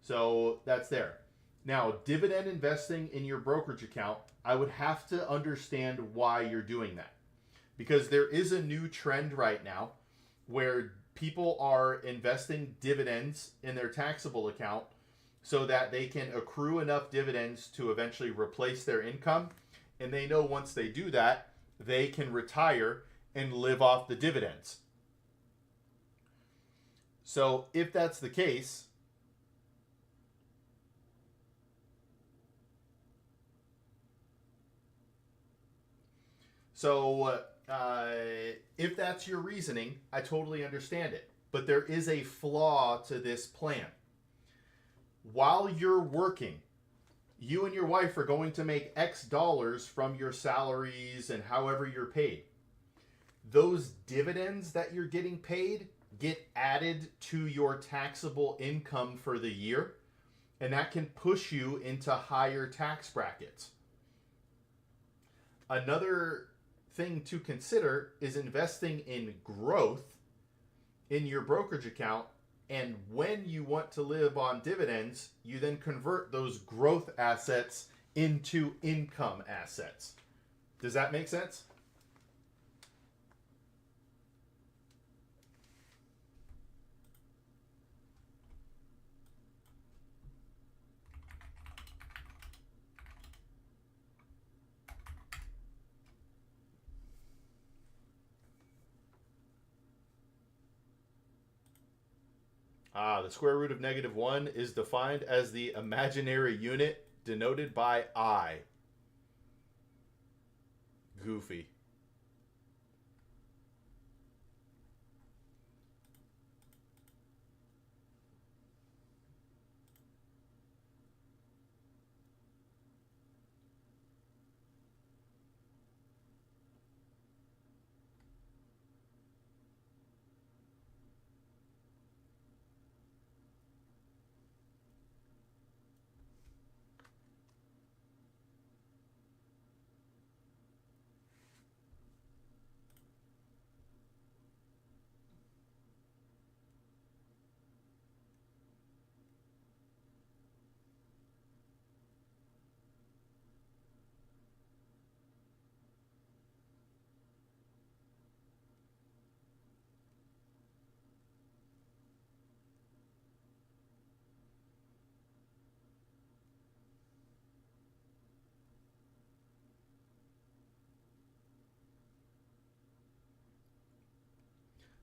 So that's there. Now, dividend investing in your brokerage account, I would have to understand why you're doing that. Because there is a new trend right now where people are investing dividends in their taxable account so that they can accrue enough dividends to eventually replace their income. And they know once they do that, they can retire and live off the dividends. So if that's the case, if that's your reasoning, I totally understand it. But there is a flaw to this plan. While you're working, you and your wife are going to make X dollars from your salaries and however you're paid. Those dividends that you're getting paid get added to your taxable income for the year, and that can push you into higher tax brackets. Another thing to consider is investing in growth in your brokerage account, and when you want to live on dividends, you then convert those growth assets into income assets. Does that make sense? The square root of -1 is defined as the imaginary unit denoted by I. Goofy.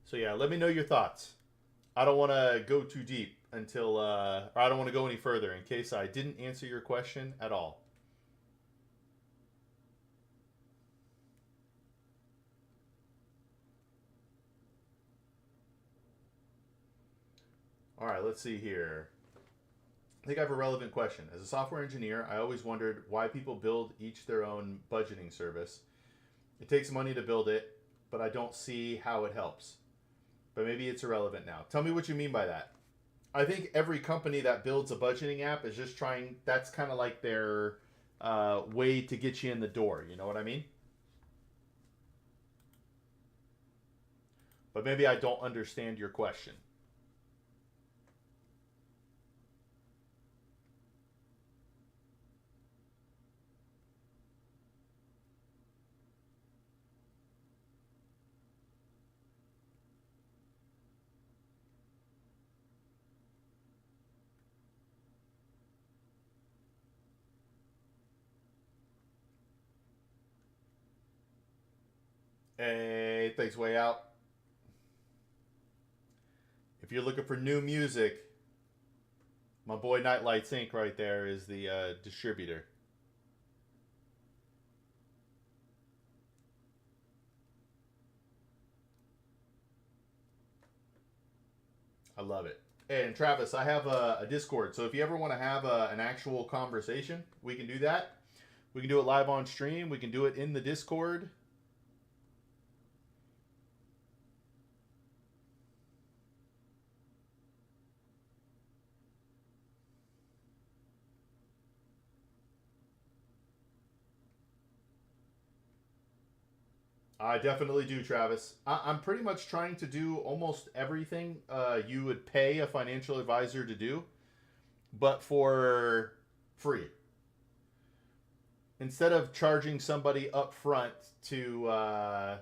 So yeah, let me know your thoughts. I don't want to go too deep until, or I don't want to go any further in case I didn't answer your question at all. All right, let's see here. I think I have a relevant question. As a software engineer, I always wondered why people build each their own budgeting service. It takes money to build it, but I don't see how it helps. But maybe it's irrelevant now. Tell me what you mean by that. I think every company that builds a budgeting app is just trying. That's kind of like their way to get you in the door. You know what I mean? But maybe I don't understand your question. Hey, thanks, way out. If you're looking for new music, my boy Nightlights Inc. right there is the distributor. I love it. Hey, and Travis, I have a Discord, so if you ever want to have an actual conversation, we can do that. We can do it live on stream. We can do it in the Discord. I definitely do, Travis. I'm pretty much trying to do almost everything you would pay a financial advisor to do, but for free. Instead of charging somebody up front to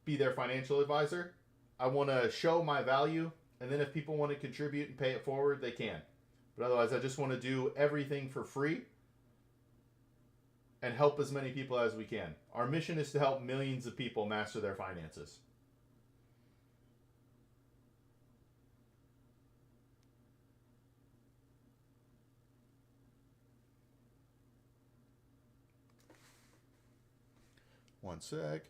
be their financial advisor, I want to show my value, and then if people want to contribute and pay it forward, they can. But otherwise, I just want to do everything for free and help as many people as we can. Our mission is to help millions of people master their finances. One sec.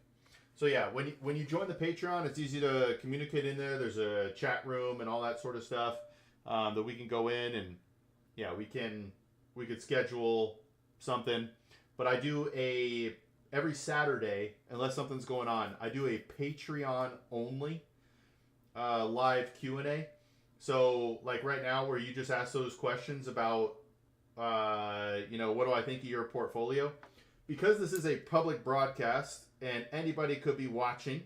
So yeah, when you join the Patreon, it's easy to communicate in there. There's a chat room and all that sort of stuff that we can go in and yeah, we could schedule something. But I do a every Saturday, unless something's going on, I do a Patreon only live Q&A. So like right now, where you just ask those questions about, what do I think of your portfolio? Because this is a public broadcast and anybody could be watching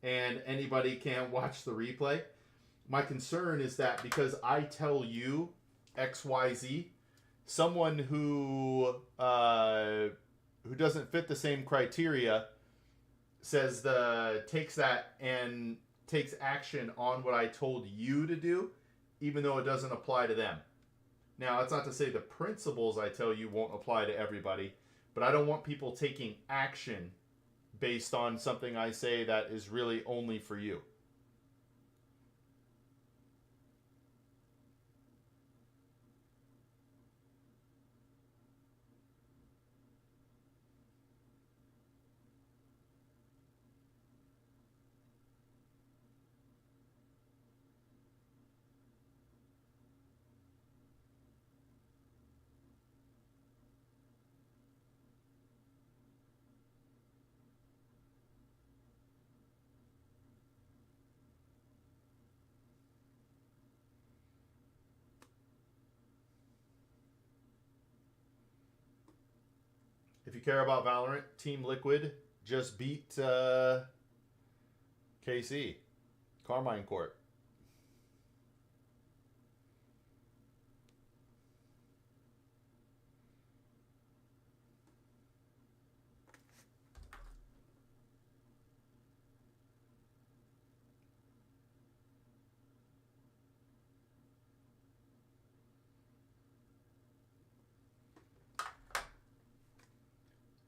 and anybody can watch the replay. My concern is that because I tell you XYZ, someone who doesn't fit the same criteria says takes that and takes action on what I told you to do, even though it doesn't apply to them. Now, that's not to say the principles I tell you won't apply to everybody, but I don't want people taking action based on something I say that is really only for you. If you care about Valorant, Team Liquid just beat KC, Carmine Court.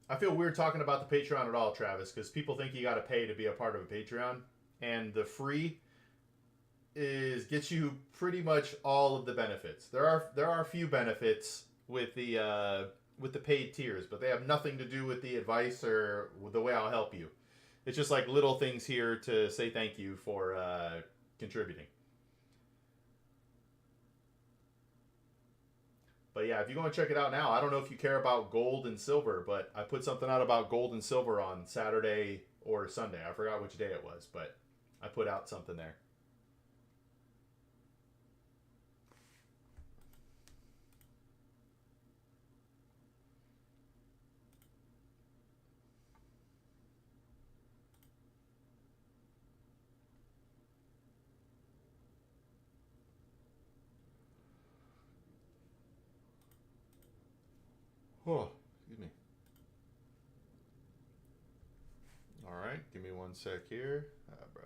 I feel weird talking about the Patreon at all, Travis, because people think you got to pay to be a part of a Patreon, and the free is gets you pretty much all of the benefits. There are a few benefits with the paid tiers, but they have nothing to do with the advice or the way I'll help you. It's just like little things here to say thank you for contributing. But yeah, if you go and check it out now, I don't know if you care about gold and silver, but I put something out about gold and silver on Saturday or Sunday. I forgot which day it was, but I put out something there. Oh, excuse me. All right, give me one sec here, bro.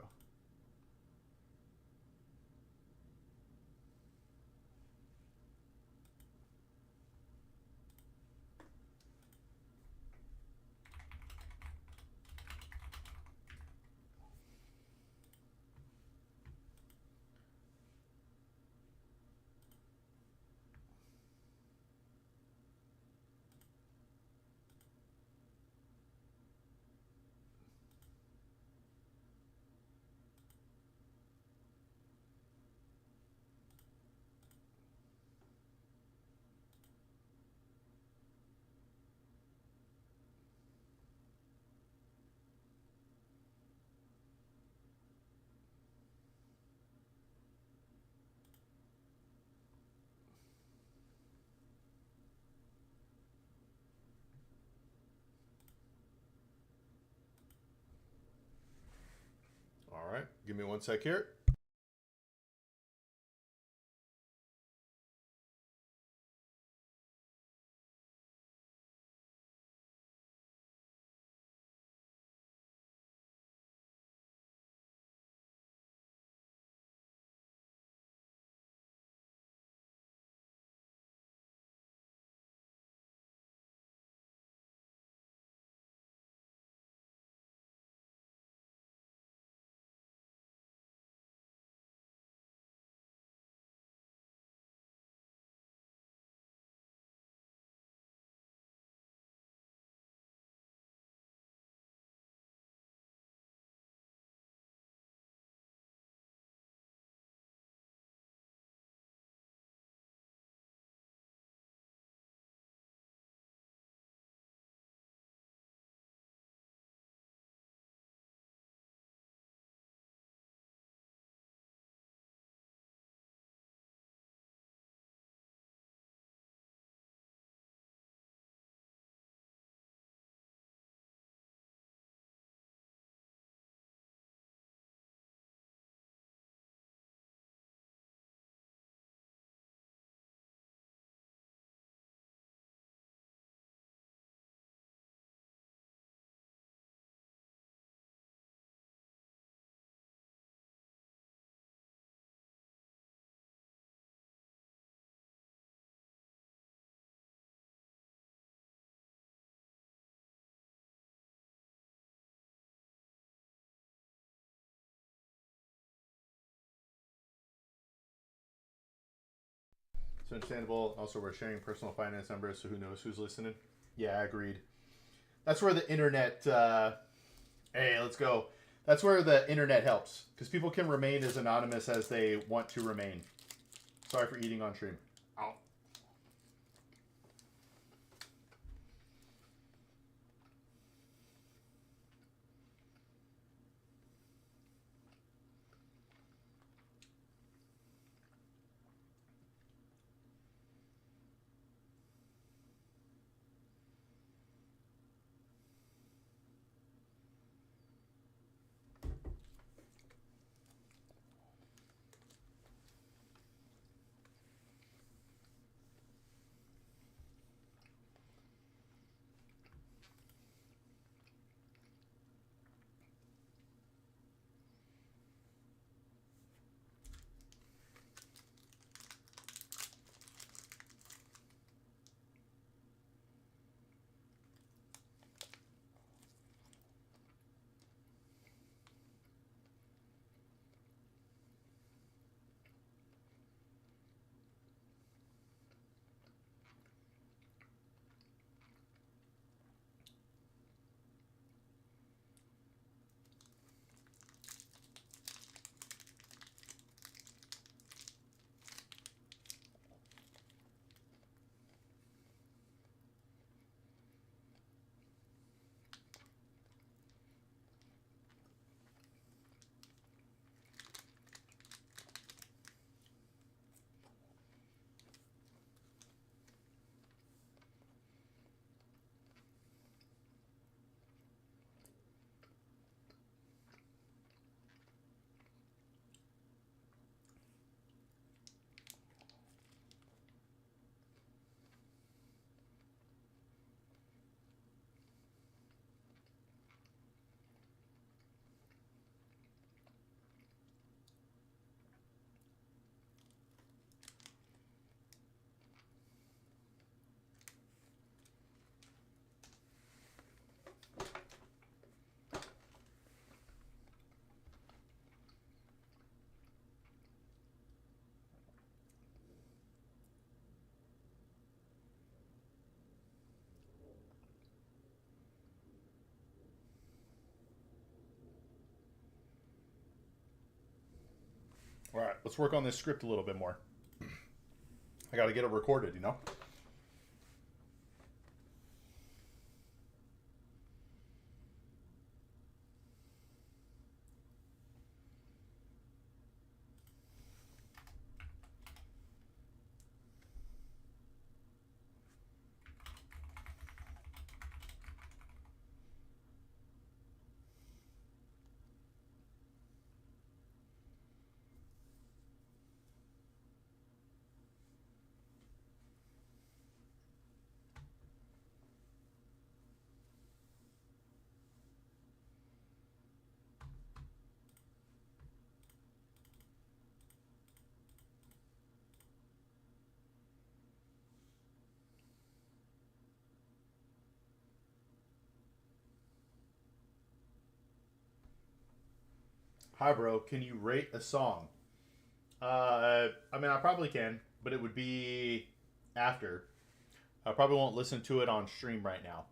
All right, give me one sec here. It's understandable. Also, we're sharing personal finance numbers, so who knows who's listening. Yeah, agreed. That's where the internet. Hey, let's go. That's where the internet helps because people can remain as anonymous as they want to remain. Sorry for eating on stream. Ow. All right, let's work on this script a little bit more. I got to get it recorded, you know? Hi, bro. Can you rate a song? I mean, I probably can, but it would be after. I probably won't listen to it on stream right now.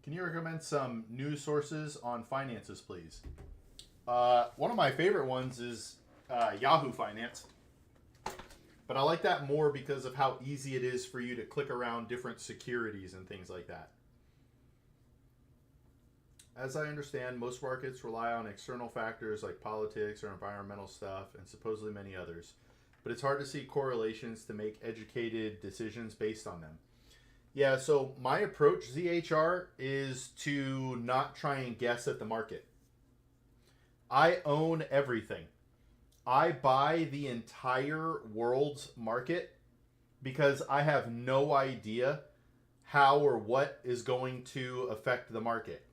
Can you recommend some news sources on finances, please? One of my favorite ones is Yahoo Finance, but I like that more because of how easy it is for you to click around different securities and things like that. As I understand, most markets rely on external factors like politics or environmental stuff and supposedly many others, but it's hard to see correlations to make educated decisions based on them. Yeah, so my approach, ZHR, is to not try and guess at the market. I own everything. I buy the entire world's market because I have no idea how or what is going to affect the market.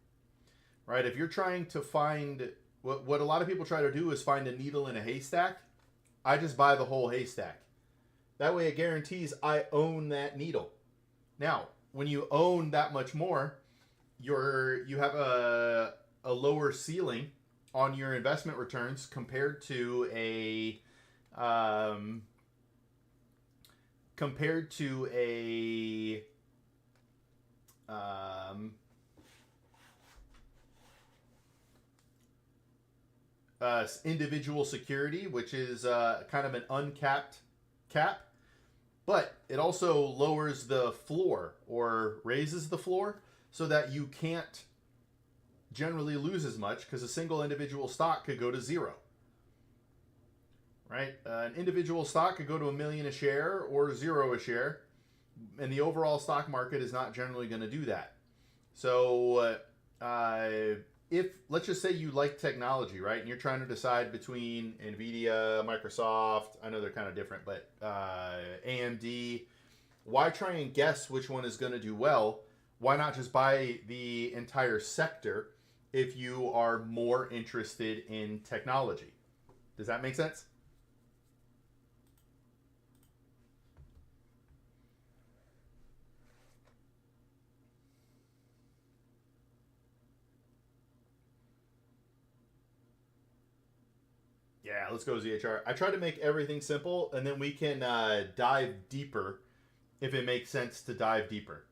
Right? If you're trying to find what a lot of people try to do is find a needle in a haystack, I just buy the whole haystack. That way it guarantees I own that needle. Now, when you own that much more, you have a lower ceiling on your investment returns compared to a um, compared to a um, individual security, which is kind of an uncapped cap, but it also lowers the floor or raises the floor so that you can't generally lose as much because a single individual stock could go to zero. Right? An individual stock could go to $1 million a share or zero a share, and the overall stock market is not generally going to do that. So, if let's just say you like technology, right, and you're trying to decide between Nvidia, Microsoft, I know they're kind of different, but AMD, why try and guess which one is going to do well? Why not just buy the entire sector if you are more interested in technology? Does that make sense? Yeah, let's go ZHR. I try to make everything simple, and then we can dive deeper if it makes sense to dive deeper.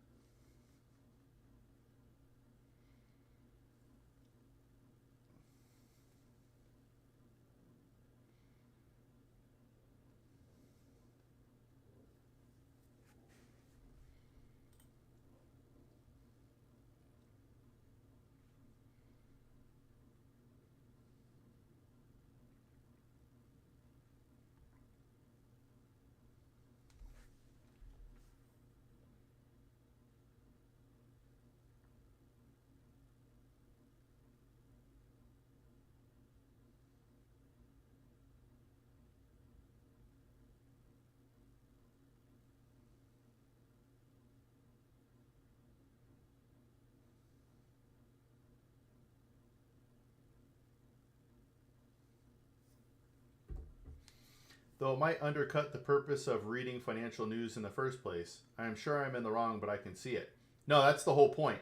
Though it might undercut the purpose of reading financial news in the first place. I am sure I'm in the wrong, but I can see it. No, that's the whole point.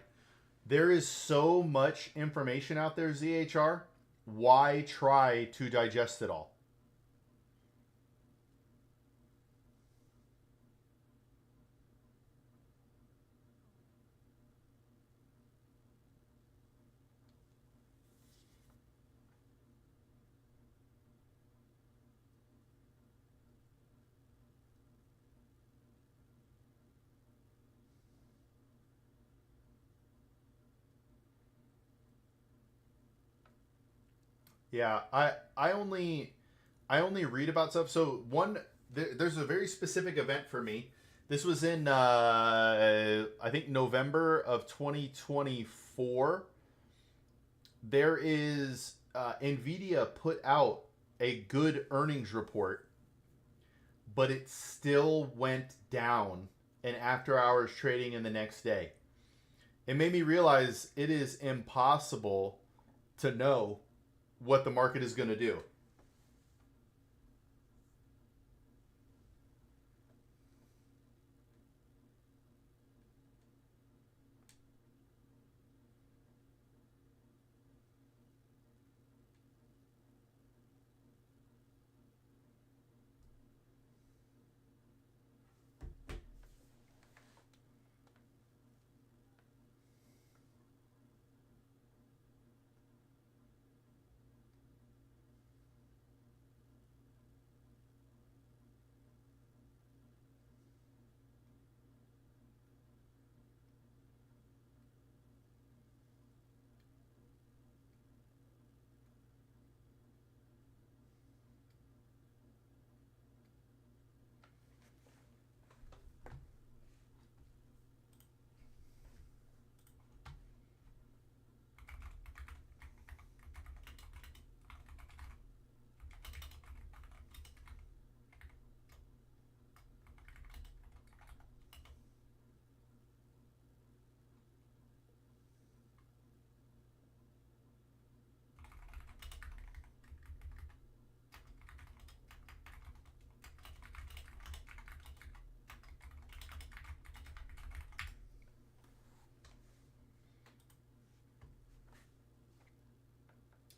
There is so much information out there, ZHR. Why try to digest it all? Yeah, I only read about stuff. So there's a very specific event for me. This was in I think November of 2024. There is Nvidia put out a good earnings report, but it still went down in after hours trading in the next day. It made me realize it is impossible to know what the market is going to do.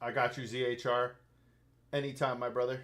I got you, ZHR. Anytime, my brother.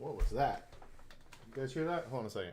What was that? You guys hear that? Hold on a second.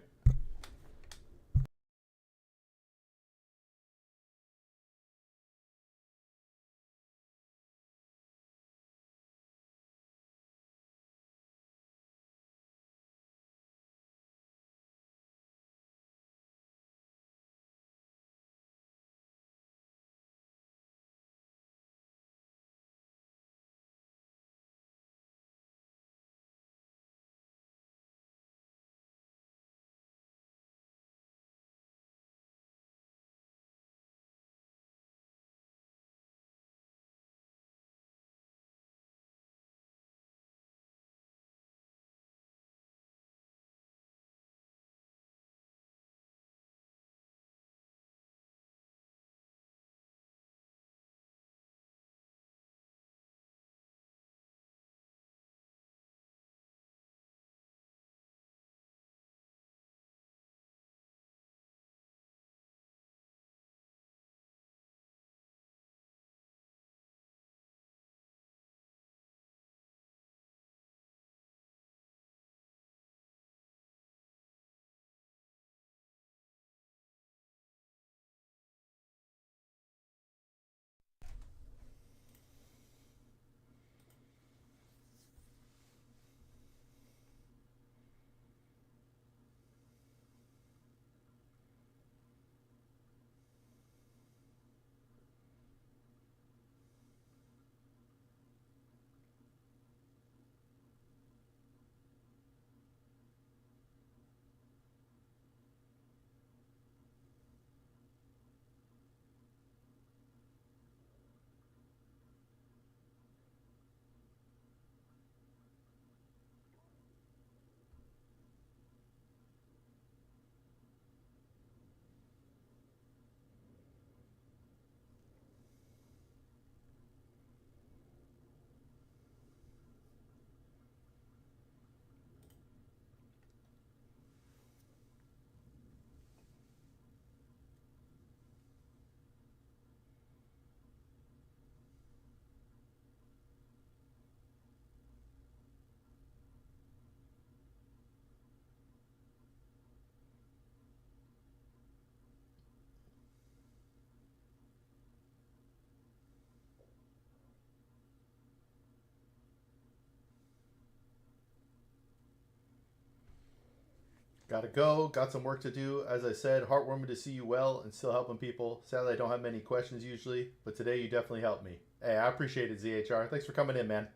Gotta go. Got some work to do. As I said, heartwarming to see you well and still helping people. Sadly, I don't have many questions usually, but today you definitely helped me. Hey, I appreciate it, ZHR. Thanks for coming in, man.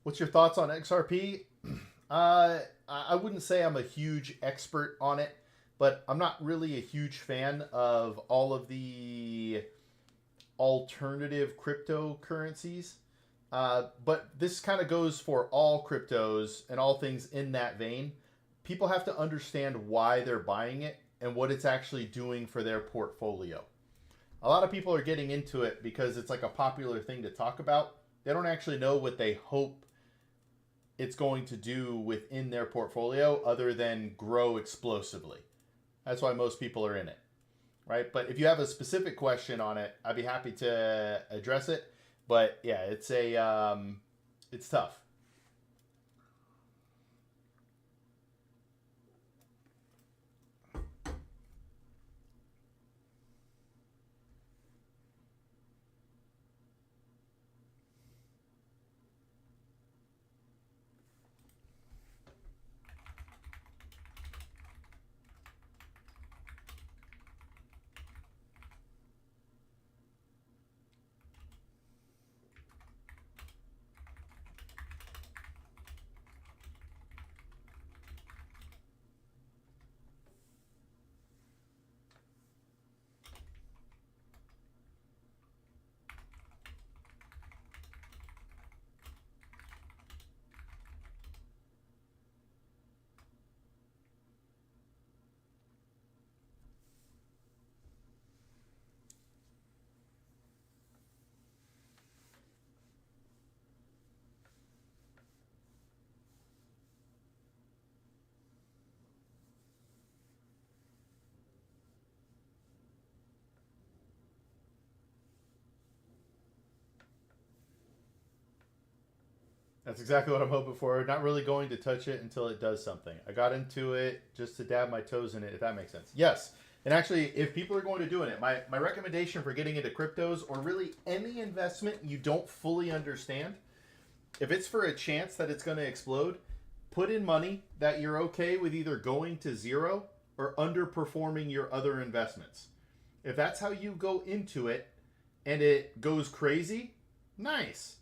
What's your thoughts on XRP? I wouldn't say I'm a huge expert on it, but I'm not really a huge fan of all of the alternative cryptocurrencies. But this kind of goes for all cryptos and all things in that vein. People have to understand why they're buying it and what it's actually doing for their portfolio. A lot of people are getting into it because it's like a popular thing to talk about. They don't actually know what they hope it's going to do within their portfolio other than grow explosively. That's why most people are in it, right? But if you have a specific question on it, I'd be happy to address it. But yeah, it's tough. That's exactly what I'm hoping for. Not really going to touch it until it does something. I got into it just to dab my toes in it, if that makes sense. Yes. And actually, if people are going to do it, my recommendation for getting into cryptos or really any investment you don't fully understand, if it's for a chance that it's going to explode, put in money that you're okay with either going to zero or underperforming your other investments. If that's how you go into it and it goes crazy, nice.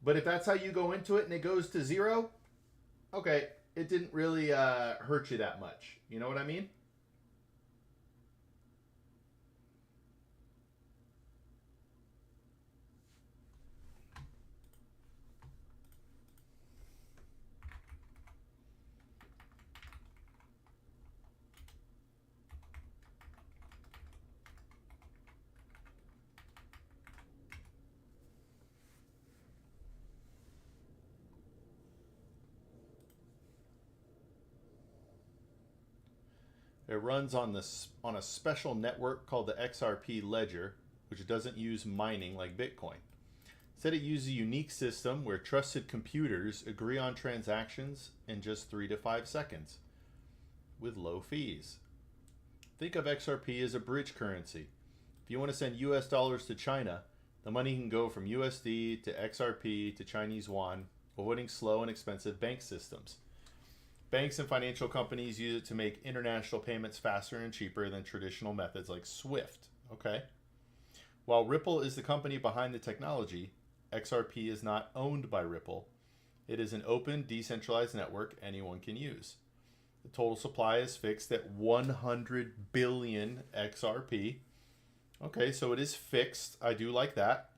But if that's how you go into it and it goes to zero, okay, it didn't really hurt you that much. You know what I mean? It runs on a special network called the XRP ledger, which doesn't use mining like Bitcoin. Instead, it uses a unique system where trusted computers agree on transactions in just 3 to 5 seconds with low fees. Think of XRP as a bridge currency. If you want to send US dollars to China, the money can go from USD to XRP to Chinese yuan, avoiding slow and expensive bank systems. Banks and financial companies use it to make international payments faster and cheaper than traditional methods like SWIFT. Okay. While Ripple is the company behind the technology, XRP is not owned by Ripple. It is an open, decentralized network anyone can use. The total supply is fixed at 100 billion XRP. Okay, so it is fixed. I do like that.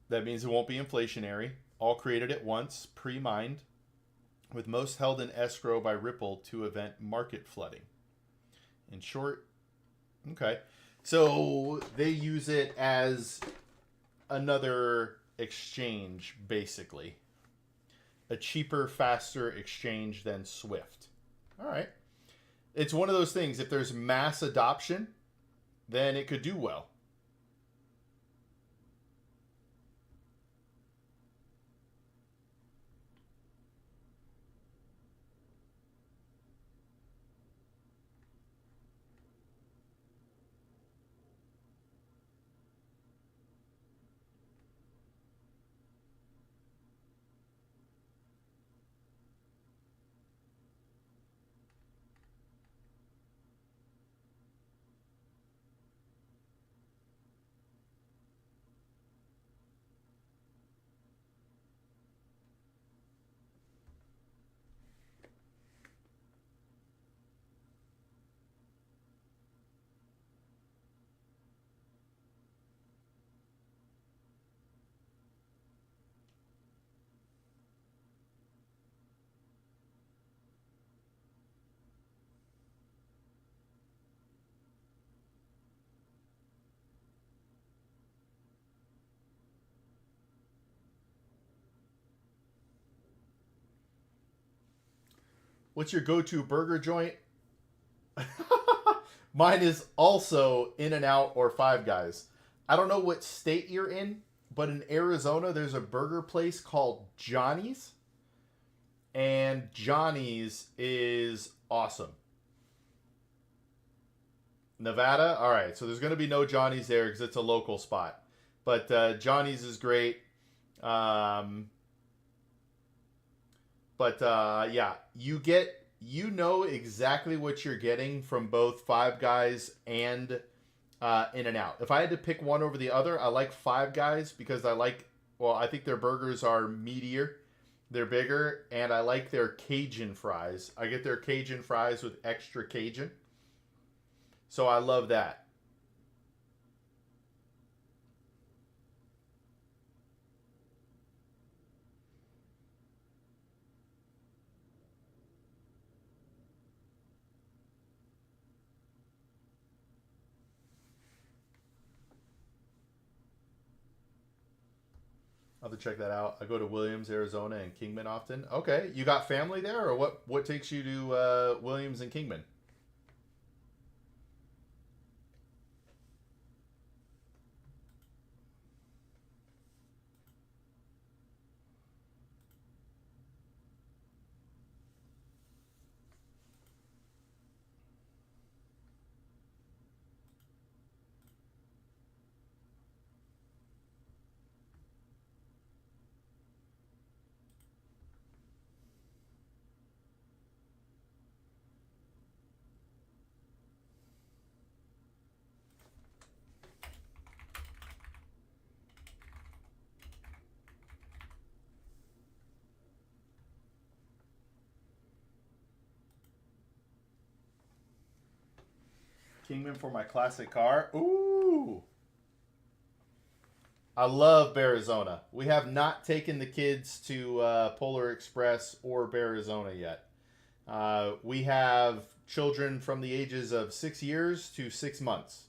That means it won't be inflationary. All created at once, pre-mined, with most held in escrow by Ripple to prevent market flooding. In short, okay. So they use it as another exchange, basically. A cheaper, faster exchange than SWIFT. All right. It's one of those things, if there's mass adoption, then it could do well. What's your go-to burger joint? Mine is also In-N-Out or Five Guys. I don't know what state you're in, but in Arizona, there's a burger place called Johnny's. And Johnny's is awesome. Nevada? All right, so there's going to be no Johnny's there because it's a local spot. But Johnny's is great. Um, but yeah, you know exactly what you're getting from both Five Guys and In-N-Out. If I had to pick one over the other, I like Five Guys because I think their burgers are meatier, they're bigger, and I like their Cajun fries. I get their Cajun fries with extra Cajun, so I love that. I'll have to check that out. I go to Williams, Arizona, and Kingman often. Okay, you got family there, or what? What takes you to Williams and Kingman? Kingman for my classic car. Ooh, I love Arizona. We have not taken the kids to Polar Express or Arizona yet. We have children from the ages of 6 years to 6 months,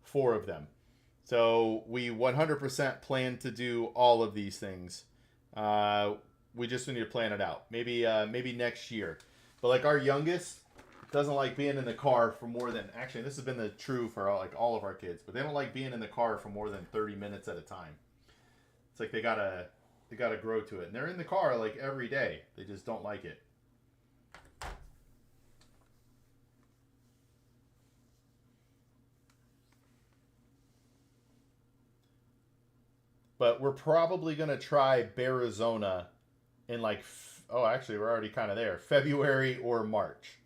four of them. So we 100% plan to do all of these things. Uh, we just need to plan it out. Maybe next year. But like our youngest doesn't like being in the car for more than, actually this has been the true for all of our kids, but they don't like being in the car for more than 30 minutes at a time. It's like they gotta grow to it. And they're in the car like every day. They just don't like it. But we're probably gonna try Arizona in like Oh, actually, we're already kind of there. February or March.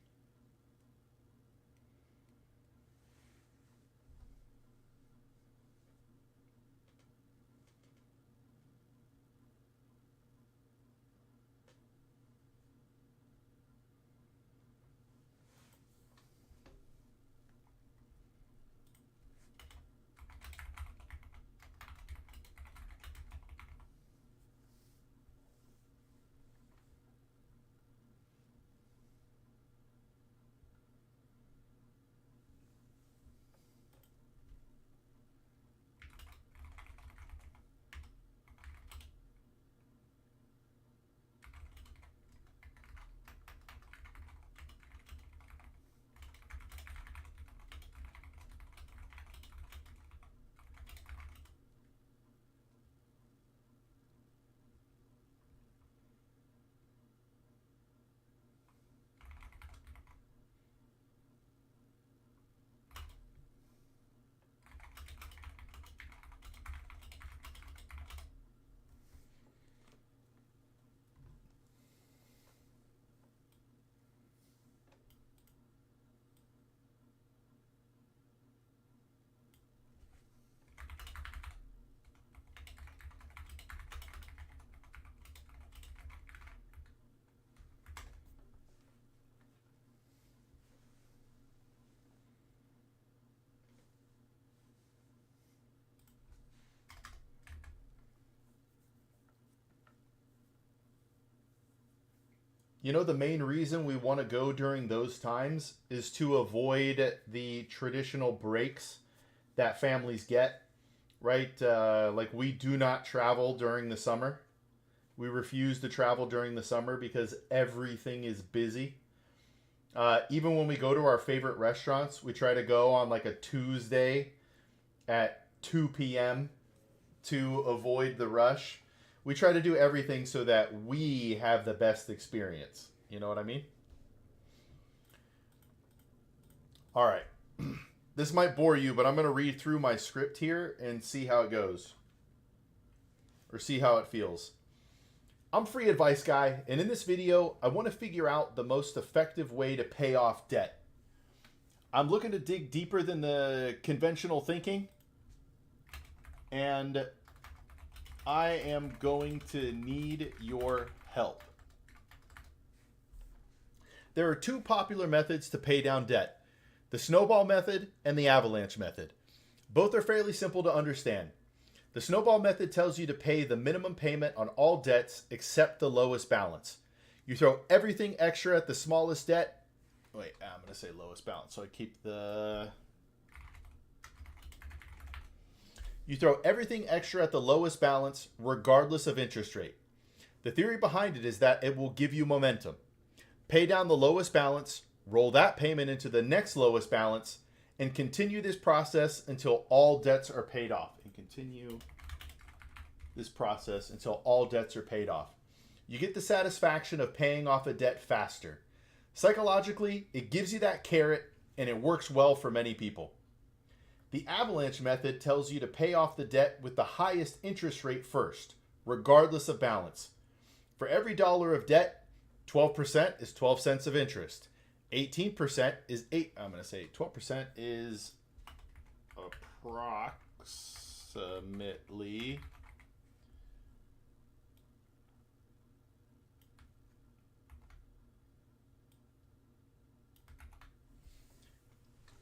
You know, the main reason we want to go during those times is to avoid the traditional breaks that families get, right? Like, we do not travel during the summer. We refuse to travel during the summer because everything is busy. Even when we go to our favorite restaurants, we try to go on like a Tuesday at 2 p.m. to avoid the rush. We try to do everything so that we have the best experience. You know what I mean? All right. This might bore you, but I'm going to read through my script here and see how it goes. Or see how it feels. I'm Free Advice Guy, and in this video, I want to figure out the most effective way to pay off debt. I'm looking to dig deeper than the conventional thinking, and I am going to need your help. There are two popular methods to pay down debt: the snowball method and the avalanche method. Both are fairly simple to understand. The snowball method tells you to pay the minimum payment on all debts except the lowest balance. You throw everything extra at the smallest debt. Wait, I'm going to say lowest balance, so I keep the... You throw everything extra at the lowest balance, regardless of interest rate. The theory behind it is that it will give you momentum. Pay down the lowest balance, roll that payment into the next lowest balance, and continue this process until all debts are paid off. And continue this process until all debts are paid off. You get the satisfaction of paying off a debt faster. Psychologically, it gives you that carrot, and it works well for many people. The avalanche method tells you to pay off the debt with the highest interest rate first, regardless of balance. For every dollar of debt, 12% is 12 cents of interest. 18% is 12% is approximately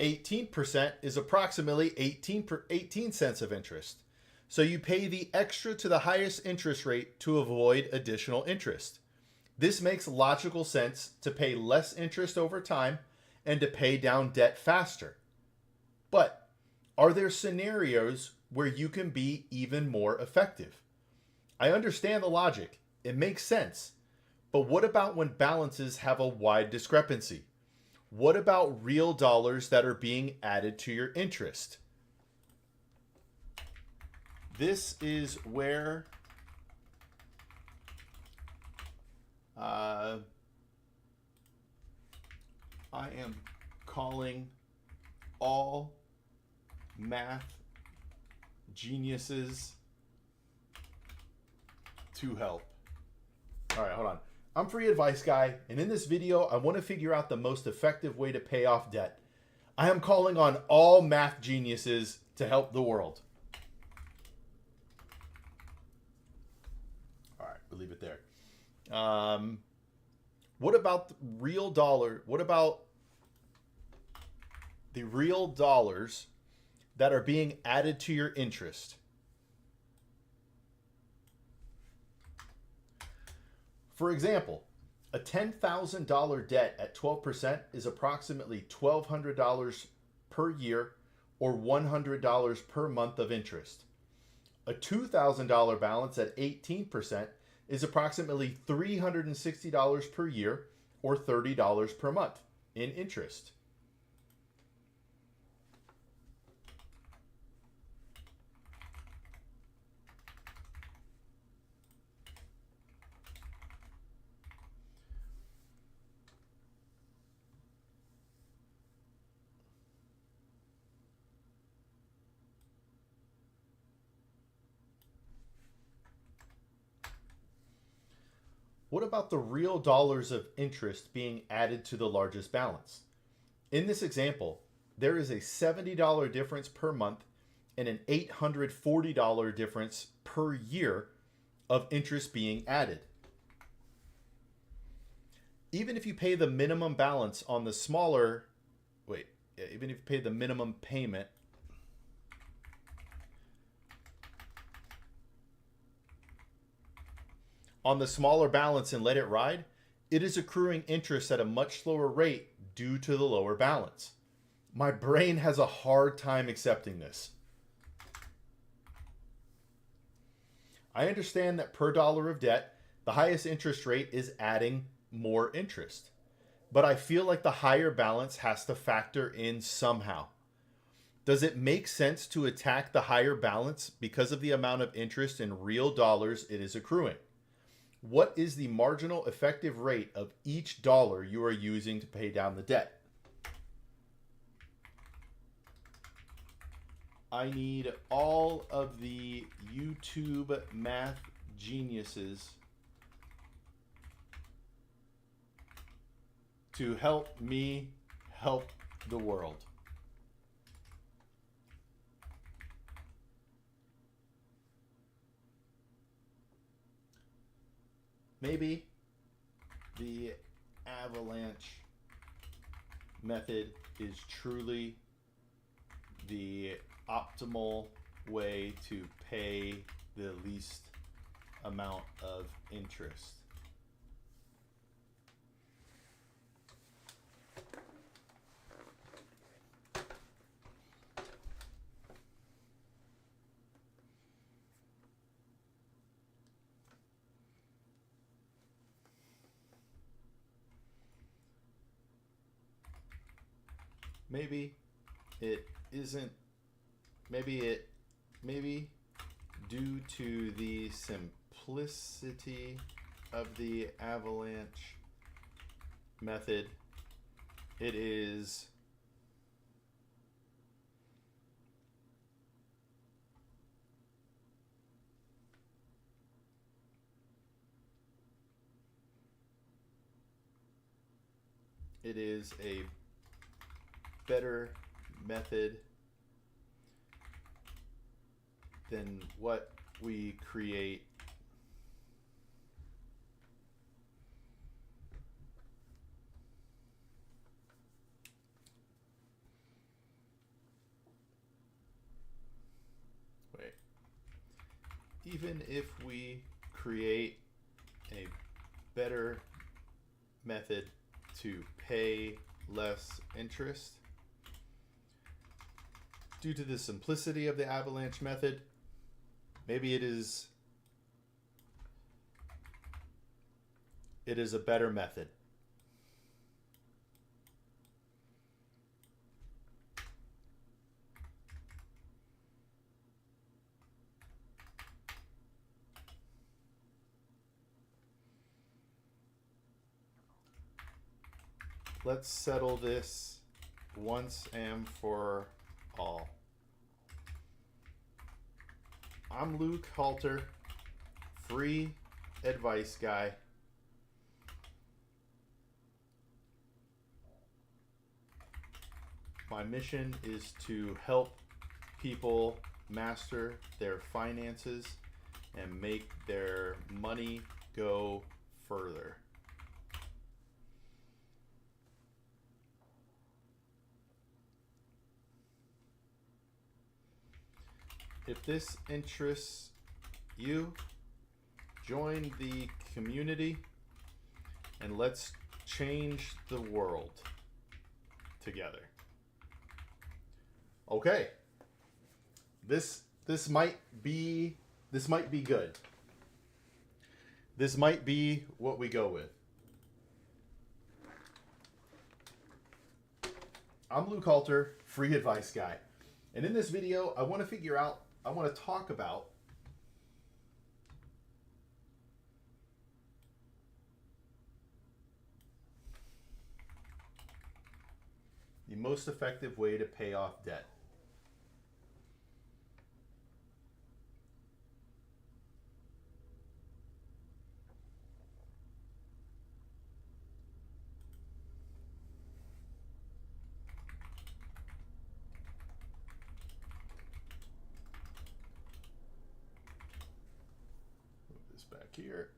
18% is approximately 18 cents of interest. So you pay the extra to the highest interest rate to avoid additional interest. This makes logical sense to pay less interest over time and to pay down debt faster. But are there scenarios where you can be even more effective? I understand the logic. It makes sense. But what about when balances have a wide discrepancy? What about real dollars that are being added to your interest? This is where I am calling all math geniuses to help. All right, hold on. I'm Free Advice Guy, and in this video, I want to figure out the most effective way to pay off debt. I am calling on all math geniuses to help the world. All right, we'll leave it there. What about the real dollar? What about the real dollars that are being added to your interest? For example, a $10,000 debt at 12% is approximately $1,200 per year or $100 per month of interest. A $2,000 balance at 18% is approximately $360 per year or $30 per month in interest. What about the real dollars of interest being added to the largest balance? In this example, there is a $70 difference per month and an $840 difference per year of interest being added. Even if you pay the minimum balance on the smaller, even if you pay the minimum payment on the smaller balance and let it ride, it is accruing interest at a much slower rate due to the lower balance. My brain has a hard time accepting this. I understand that per dollar of debt, the highest interest rate is adding more interest. But I feel like the higher balance has to factor in somehow. Does it make sense to attack the higher balance because of the amount of interest in real dollars it is accruing? What is the marginal effective rate of each dollar you are using to pay down the debt? I need all of the YouTube math geniuses to help me help the world. Maybe the avalanche method is truly the optimal way to pay the least amount of interest. Maybe it isn't, maybe due to the simplicity of the avalanche method, it is a better method than what we create even if we create a better method to pay less interest, due to the simplicity of the avalanche method, maybe it is a better method. Let's settle this once and for all. I'm Luke Halter, Free Advice Guy. My mission is to help people master their finances and make their money go further. If this interests you, join the community and let's change the world together. Okay. This might be good. This might be what we go with. I'm Luke Halter, free advice guy. And in this video, I want to talk about the most effective way to pay off debt. Move this back here.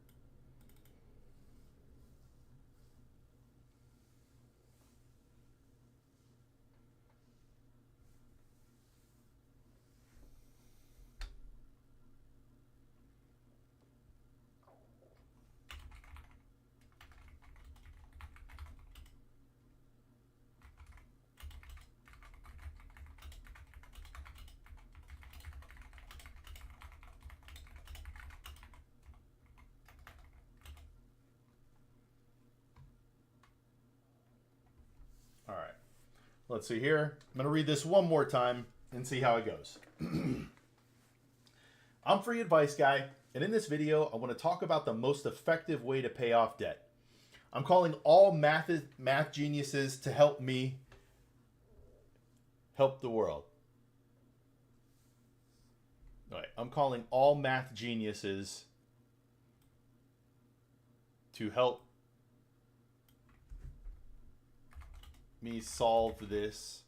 All right, let's see here. I'm going to read this one more time and see how it goes. I'm free advice guy, and in this video, I want to talk about the most effective way to pay off debt. I'm calling all math geniuses to help me help the world. All right, I'm calling all math geniuses to help me solve this.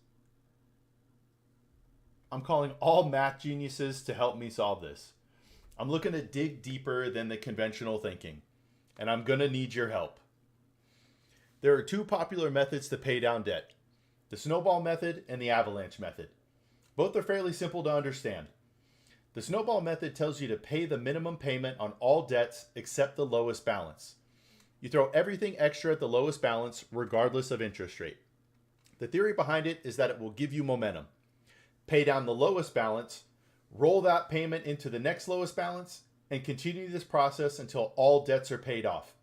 I'm calling all math geniuses to help me solve this. I'm looking to dig deeper than the conventional thinking, and I'm going to need your help. There are two popular methods to pay down debt: the snowball method and the avalanche method. Both are fairly simple to understand. The snowball method tells you to pay the minimum payment on all debts except the lowest balance. You throw everything extra at the lowest balance regardless of interest rate. The theory behind it is that it will give you momentum. Pay down the lowest balance, roll that payment into the next lowest balance, and continue this process until all debts are paid off.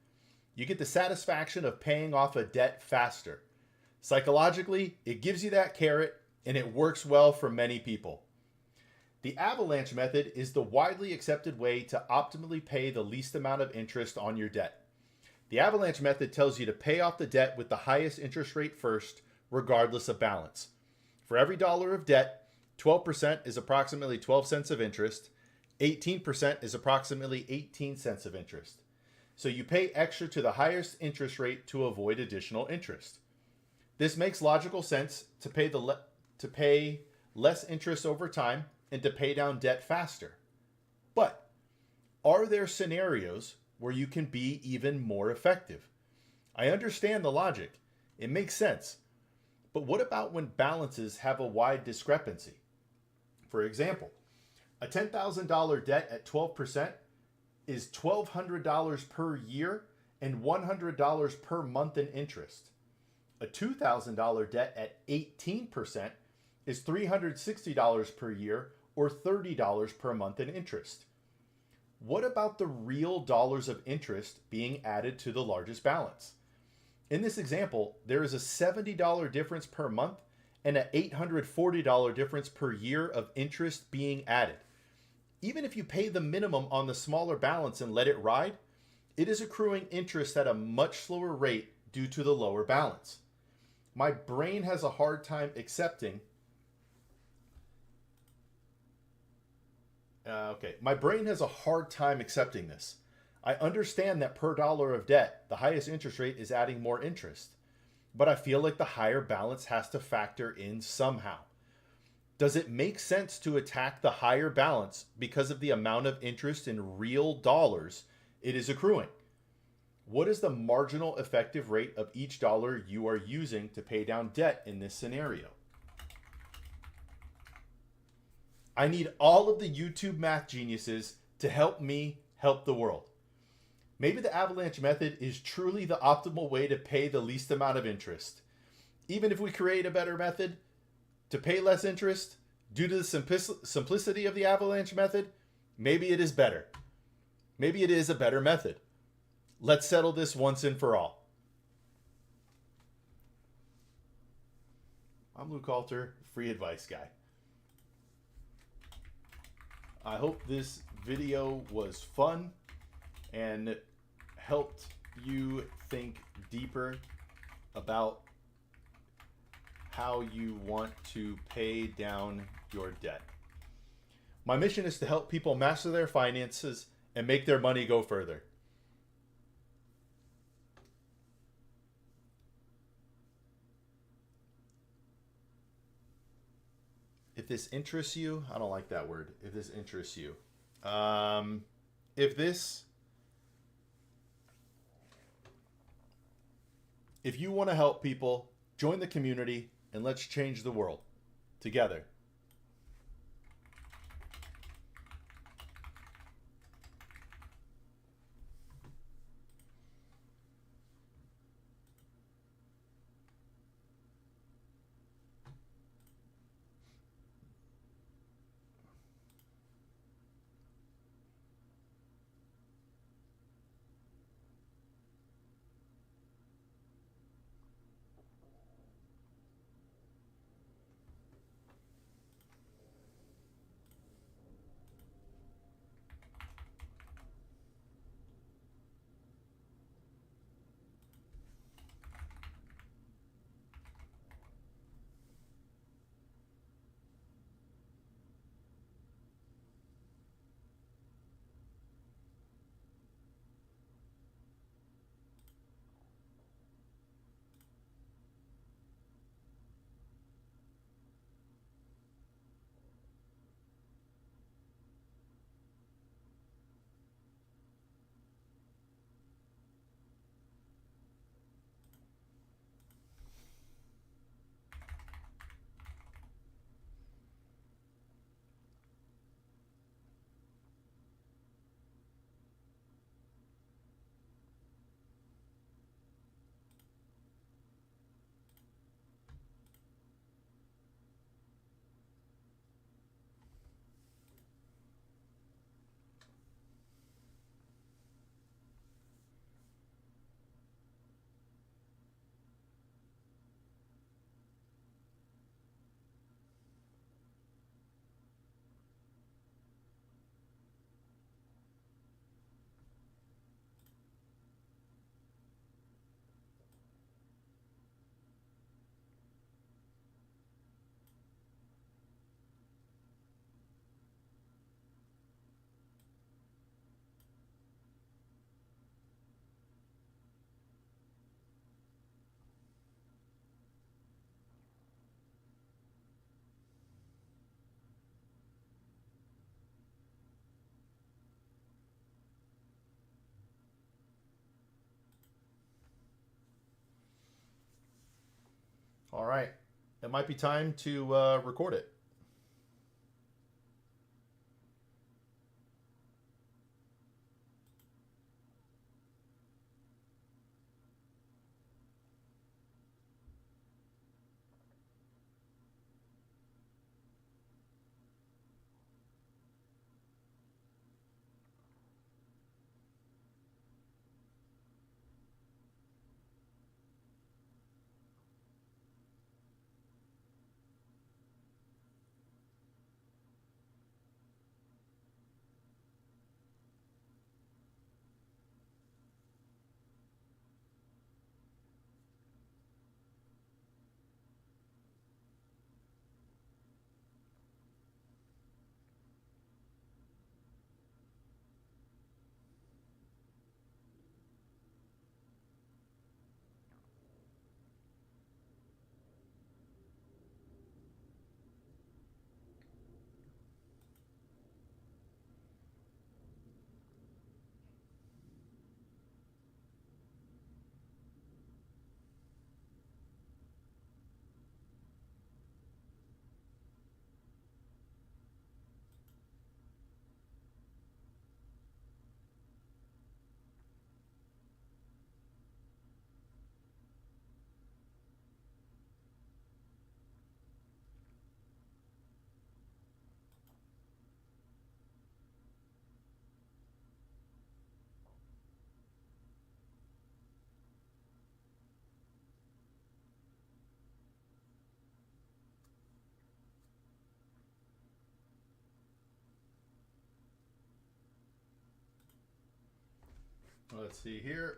You get the satisfaction of paying off a debt faster. Psychologically, it gives you that carrot, and it works well for many people. The avalanche method is the widely accepted way to optimally pay the least amount of interest on your debt. The avalanche method tells you to pay off the debt with the highest interest rate first, regardless of balance. For every dollar of debt, 12% is approximately 12 cents of interest, 18% is approximately 18 cents of interest. So you pay extra to the highest interest rate to avoid additional interest. This makes logical sense to pay less interest over time and to pay down debt faster. But are there scenarios where you can be even more effective? I understand the logic. It makes sense. But what about when balances have a wide discrepancy? For example, a $10,000 debt at 12% is $1,200 per year and $100 per month in interest. A $2,000 debt at 18% is $360 per year or $30 per month in interest. What about the real dollars of interest being added to the largest balance? In this example, there is a $70 difference per month and an $840 difference per year of interest being added. Even if you pay the minimum on the smaller balance and let it ride, it is accruing interest at a much slower rate due to the lower balance. My brain has a hard time accepting this. I understand that per dollar of debt, the highest interest rate is adding more interest. but I feel like the higher balance has to factor in somehow. Does it make sense to attack the higher balance because of the amount of interest in real dollars it is accruing? What is the marginal effective rate of each dollar you are using to pay down debt in this scenario? I need all of the YouTube math geniuses to help me help the world. Maybe the avalanche method is truly the optimal way to pay the least amount of interest. Even if we create a better method to pay less interest due to the simplicity of the avalanche method, maybe it is better. Maybe it is a better method. Let's settle this once and for all. I'm Luke Alter, free advice guy. I hope this video was fun and helped you think deeper about how you want to pay down your debt. My mission is to help people master their finances and make their money go further. If this interests you, I don't like that word. If this interests you, if you want to help people, join the community and let's change the world together. All right. It might be time to record it. let's see here.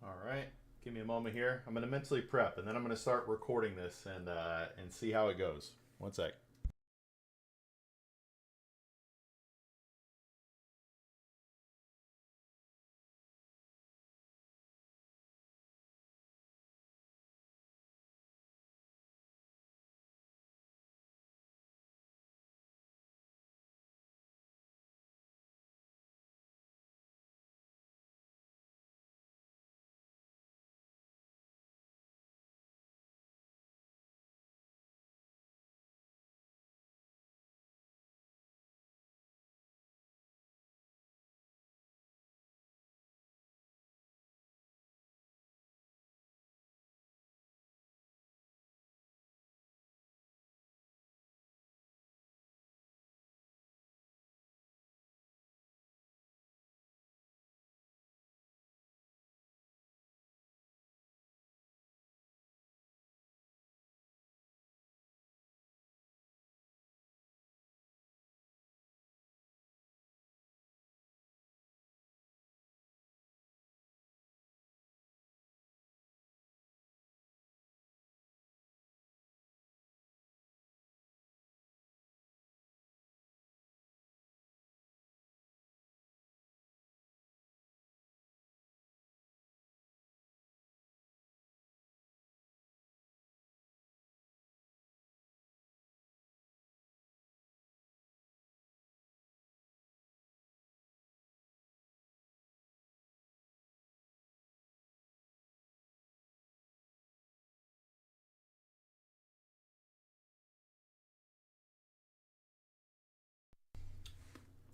All right. Give me a moment here. I'm going to mentally prep, and then I'm going to start recording this and see how it goes. One sec.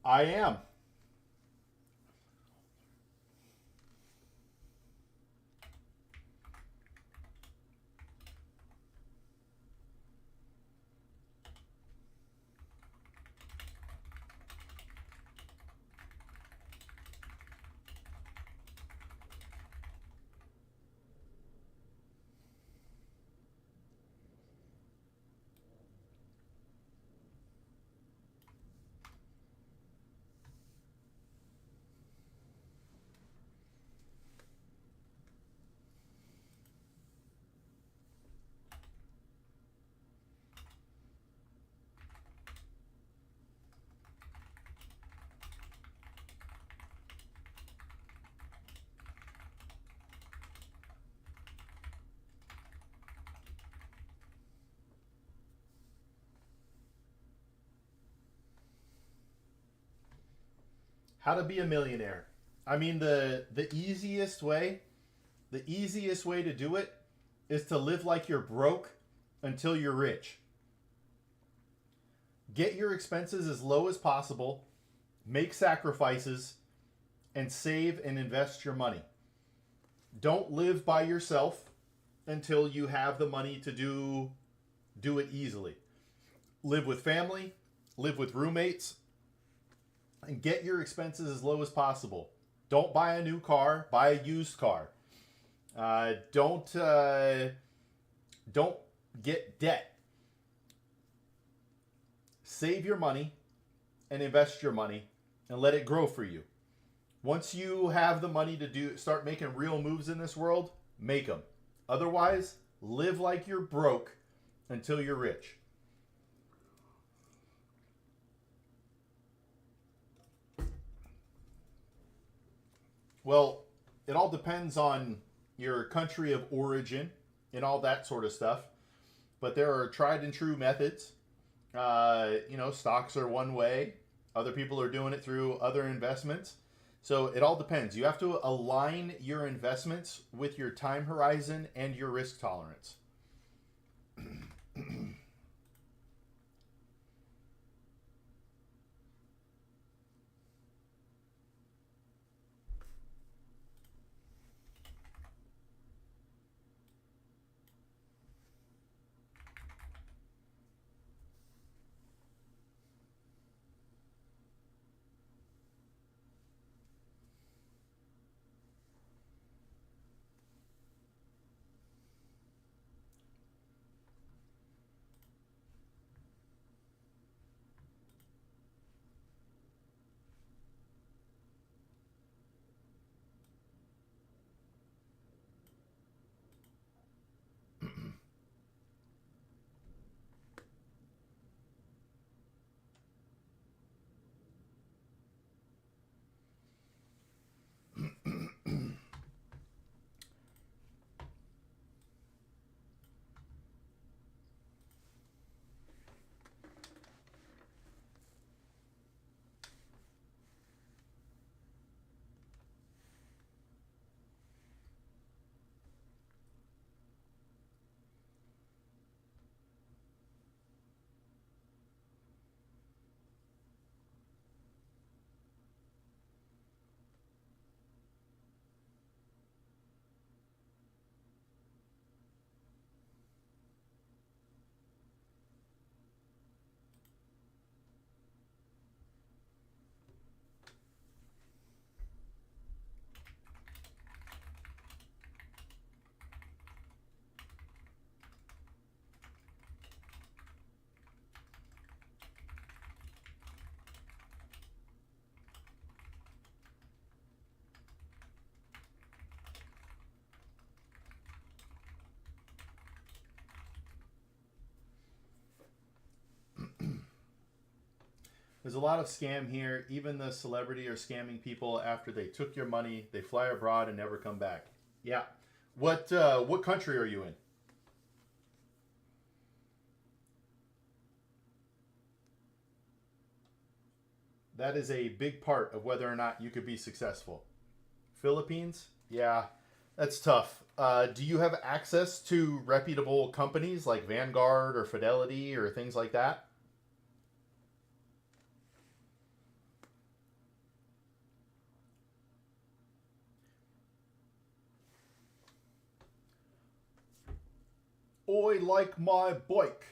I am. How to be a millionaire. I mean, the easiest way to do it is to live like you're broke until you're rich. Get your expenses as low as possible, make sacrifices, and save and invest your money. Don't live by yourself until you have the money to do it easily. Live with family, live with roommates, and get your expenses as low as possible. Don't buy a new car, buy a used car. Don't get debt. Save your money and invest your money and let it grow for you. Once you have the money to start making real moves in this world, make them. Otherwise, Live like you're broke until you're rich. Well, it all depends on your country of origin and all that sort of stuff. But there are tried and true methods. Stocks are one way. Other people are doing it through other investments. So it all depends. You have to align your investments with your time horizon and your risk tolerance. There's a lot of scam here. Even the celebrity are scamming people after they took your money. They fly abroad and never come back. Yeah. What country are you in? That is a big part of whether or not you could be successful. Philippines? Yeah, that's tough. Do you have access to reputable companies like Vanguard or Fidelity or things like that? I like my bike.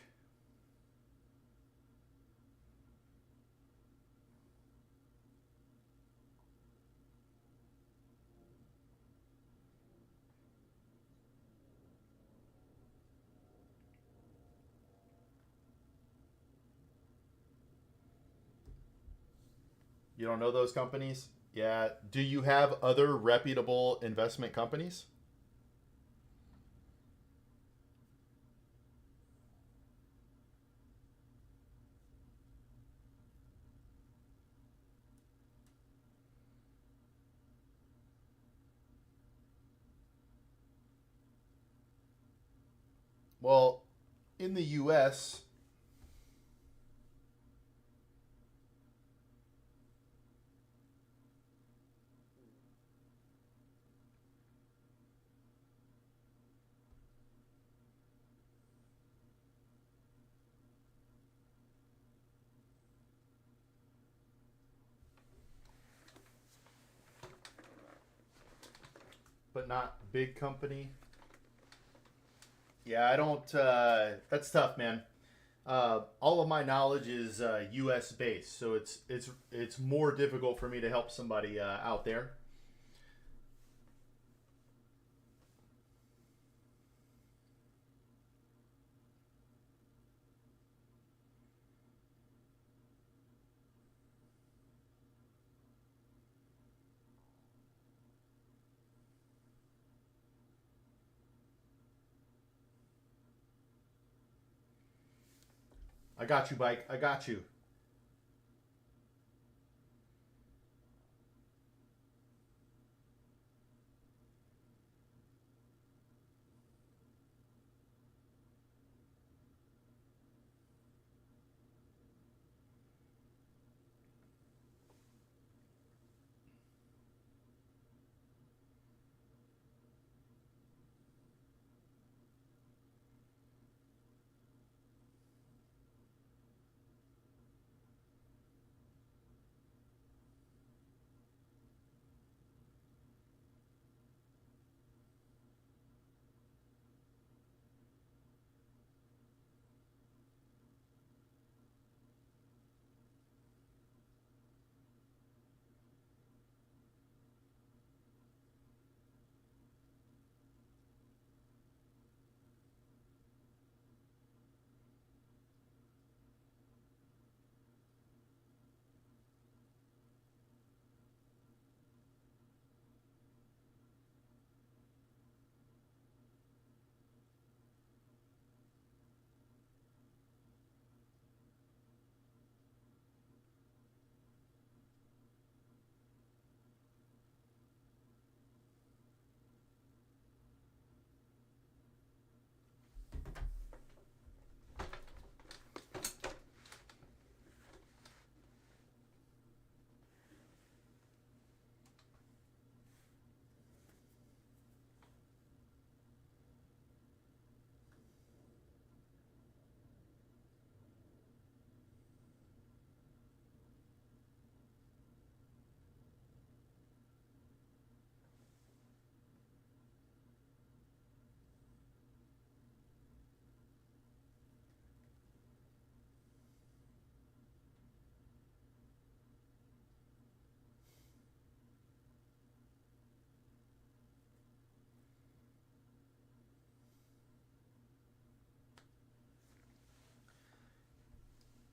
You don't know those companies? Yeah. Do you have other reputable investment companies? Well, in the US, but not big company. Yeah, I don't. That's tough, man. All of my knowledge is U.S. based, so it's more difficult for me to help somebody out there. I got you, bike. I got you.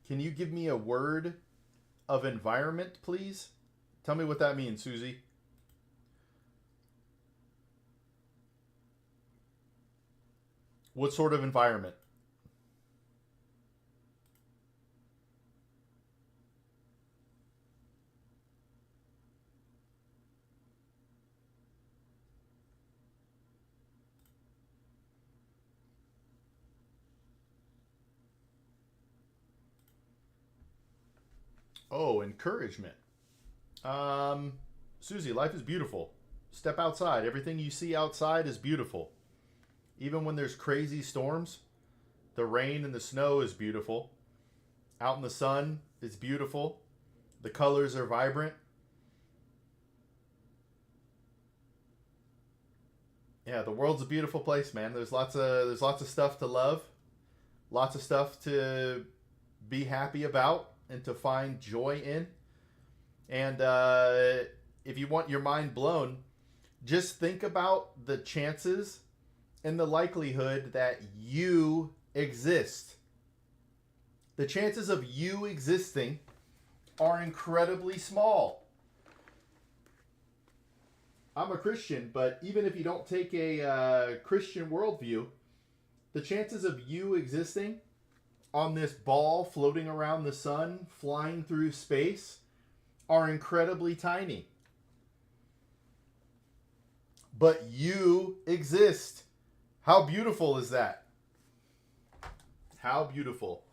Can you give me a word of environment, please? Tell me what that means, Susie. What sort of environment? Oh, encouragement. Um, Susie, life is beautiful. Step outside. Everything you see outside is beautiful. Even when there's crazy storms, the rain and the snow is beautiful. Out in the sun, it's beautiful. The colors are vibrant. Yeah, the world's a beautiful place, man. There's lots of stuff to love, lots of stuff to be happy about and to find joy in. And if you want your mind blown, just think about the chances and the likelihood that you exist. The chances of you existing are incredibly small. I'm a Christian, but even if you don't take a Christian worldview, the chances of you existing on this ball floating around the sun, flying through space, are incredibly tiny. But you exist. How beautiful is that? How beautiful.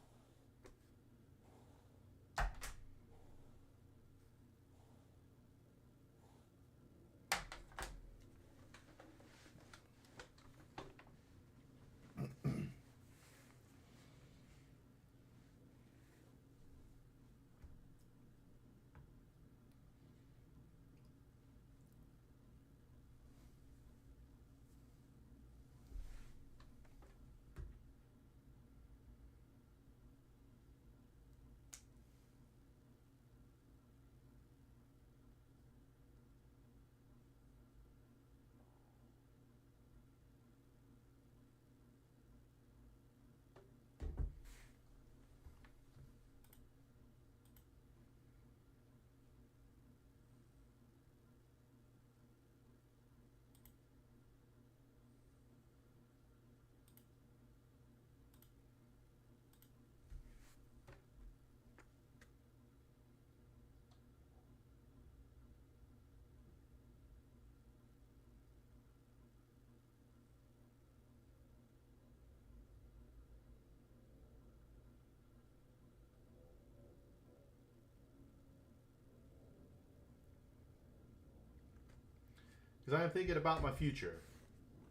because I am thinking about my future.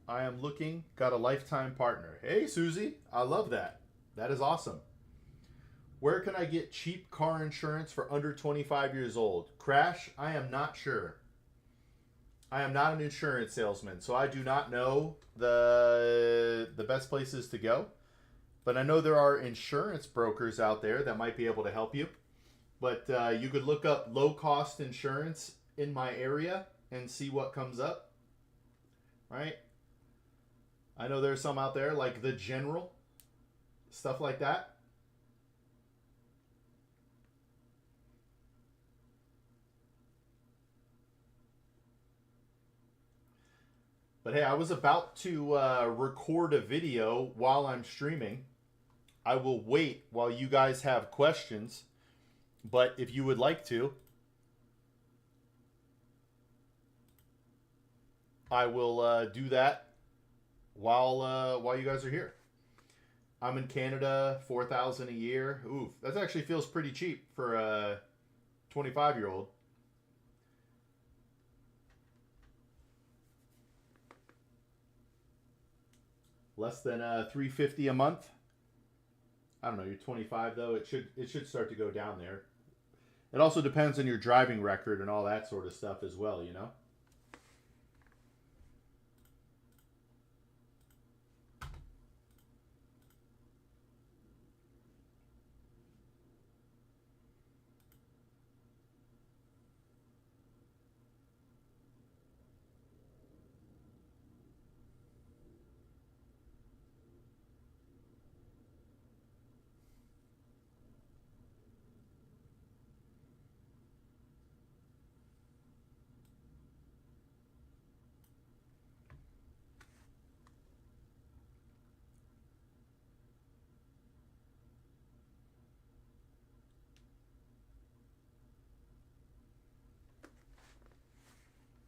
I am looking, got a lifetime partner. Hey, Susie, I love that. That is awesome. Where can I get cheap car insurance for under 25 years old? Crash, I am not sure. I am not an insurance salesman, so I do not know the best places to go. But I know there are insurance brokers out there that might be able to help you. But you could look up low-cost insurance in my area and see what comes up. Right? I know there's some out there like The General, stuff like that. But hey, I was about to record a video while I'm streaming. I will wait while you guys have questions. But if you would like to, I will do that while you guys are here. I'm in Canada, $4,000 a year. Ooh, that actually feels pretty cheap for a 25-year-old. Less than $350 a month. I don't know. You're 25 though. It should start to go down there. It also depends on your driving record and all that sort of stuff as well. You know.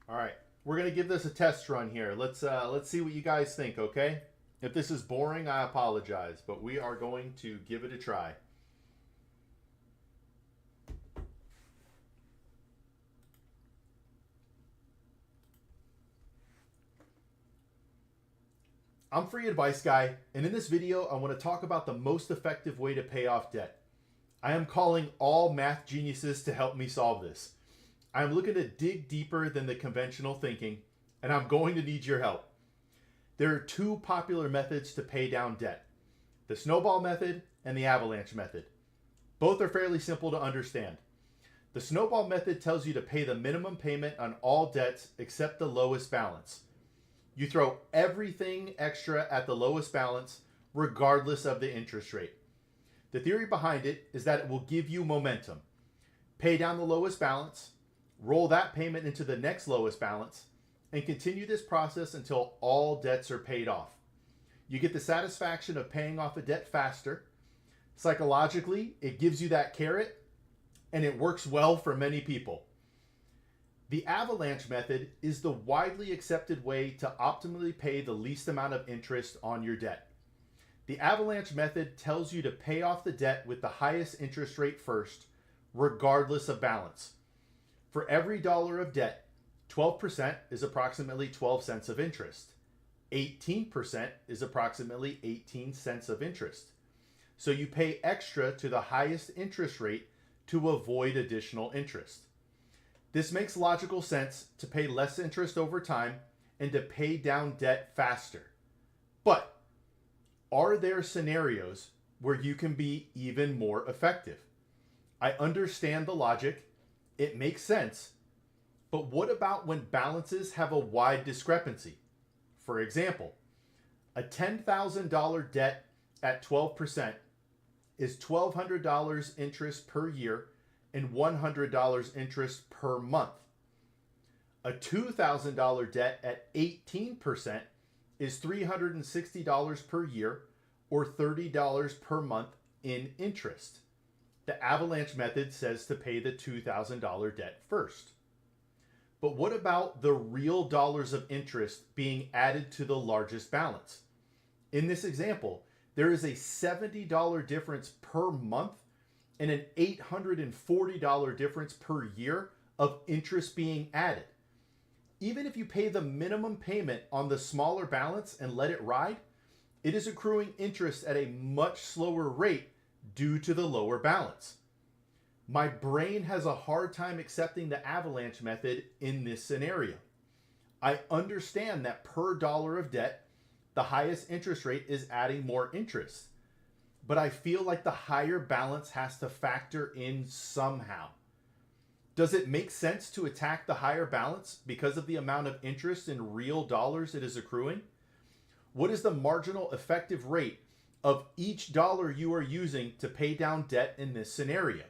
All right, we're gonna give this a test run here. Let's see what you guys think. Okay, if this is boring, I apologize, but we are going to give it a try. I'm Free Advice Guy, and in this video, I want to talk about the most effective way to pay off debt. I am calling all math geniuses to help me solve this. I'm looking to dig deeper than the conventional thinking, and I'm going to need your help. There are two popular methods to pay down debt: the snowball method and the avalanche method. Both are fairly simple to understand. The snowball method tells you to pay the minimum payment on all debts except the lowest balance. You throw everything extra at the lowest balance, regardless of the interest rate. The theory behind it is that it will give you momentum. Pay down the lowest balance, roll that payment into the next lowest balance, and continue this process until all debts are paid off. You get the satisfaction of paying off a debt faster. Psychologically, it gives you that carrot, and it works well for many people. The avalanche method is the widely accepted way to optimally pay the least amount of interest on your debt. The avalanche method tells you to pay off the debt with the highest interest rate first, regardless of balance. For every dollar of debt, 12% is approximately 12 cents of interest. 18% is approximately 18 cents of interest. So you pay extra to the highest interest rate to avoid additional interest. This makes logical sense to pay less interest over time and to pay down debt faster. But are there scenarios where you can be even more effective? I understand the logic. It makes sense. But what about when balances have a wide discrepancy? For example, a $10,000 debt at 12% is $1,200 interest per year and $100 interest per month. A $2,000 debt at 18% is $360 per year or $30 per month in interest. The avalanche method says to pay the $2,000 debt first. But what about the real dollars of interest being added to the largest balance? In this example, there is a $70 difference per month and an $840 difference per year of interest being added. Even if you pay the minimum payment on the smaller balance and let it ride, it is accruing interest at a much slower rate due to the lower balance. My brain has a hard time accepting the avalanche method in this scenario. I understand that per dollar of debt, the highest interest rate is adding more interest. But I feel like the higher balance has to factor in somehow. Does it make sense to attack the higher balance because of the amount of interest in real dollars it is accruing? What is the marginal effective rate of each dollar you are using to pay down debt in this scenario?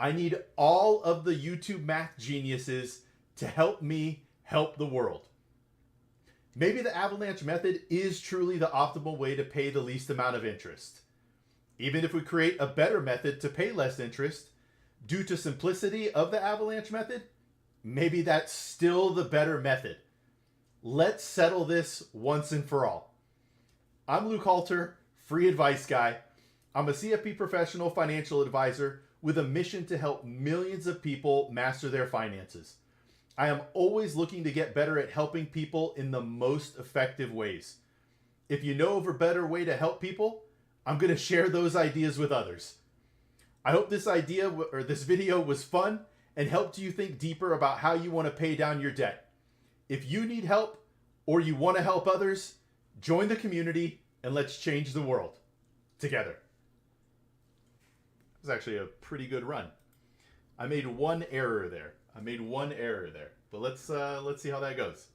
I need all of the YouTube math geniuses to help me help the world. Maybe the avalanche method is truly the optimal way to pay the least amount of interest. Even if we create a better method to pay less interest, due to simplicity of the avalanche method, maybe that's still the better method. Let's settle this once and for all. I'm Luke Halter, free advice guy. I'm a CFP professional financial advisor with a mission to help millions of people master their finances. I am always looking to get better at helping people in the most effective ways. If you know of a better way to help people, I'm going to share those ideas with others. I hope this video was fun and helped you think deeper about how you want to pay down your debt. If you need help or you want to help others, join the community and let's change the world together. It was actually a pretty good run. I made one error there. But let's see how that goes.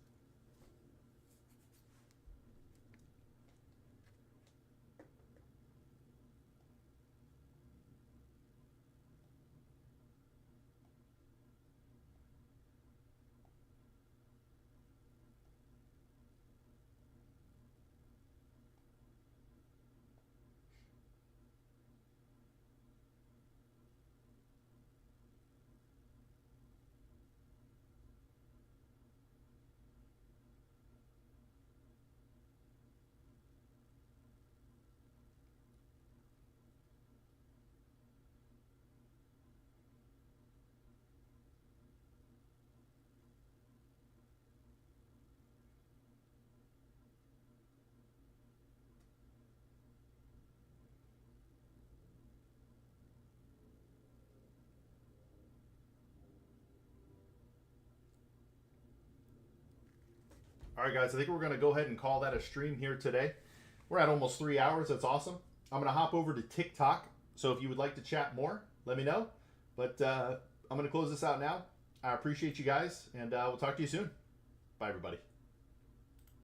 All right, guys, I think we're going to go ahead and call that a stream here today. We're at almost 3 hours. That's awesome. I'm going to hop over to TikTok. So if you would like to chat more, let me know. But I'm going to close this out now. I appreciate you guys, and we'll talk to you soon. Bye, everybody.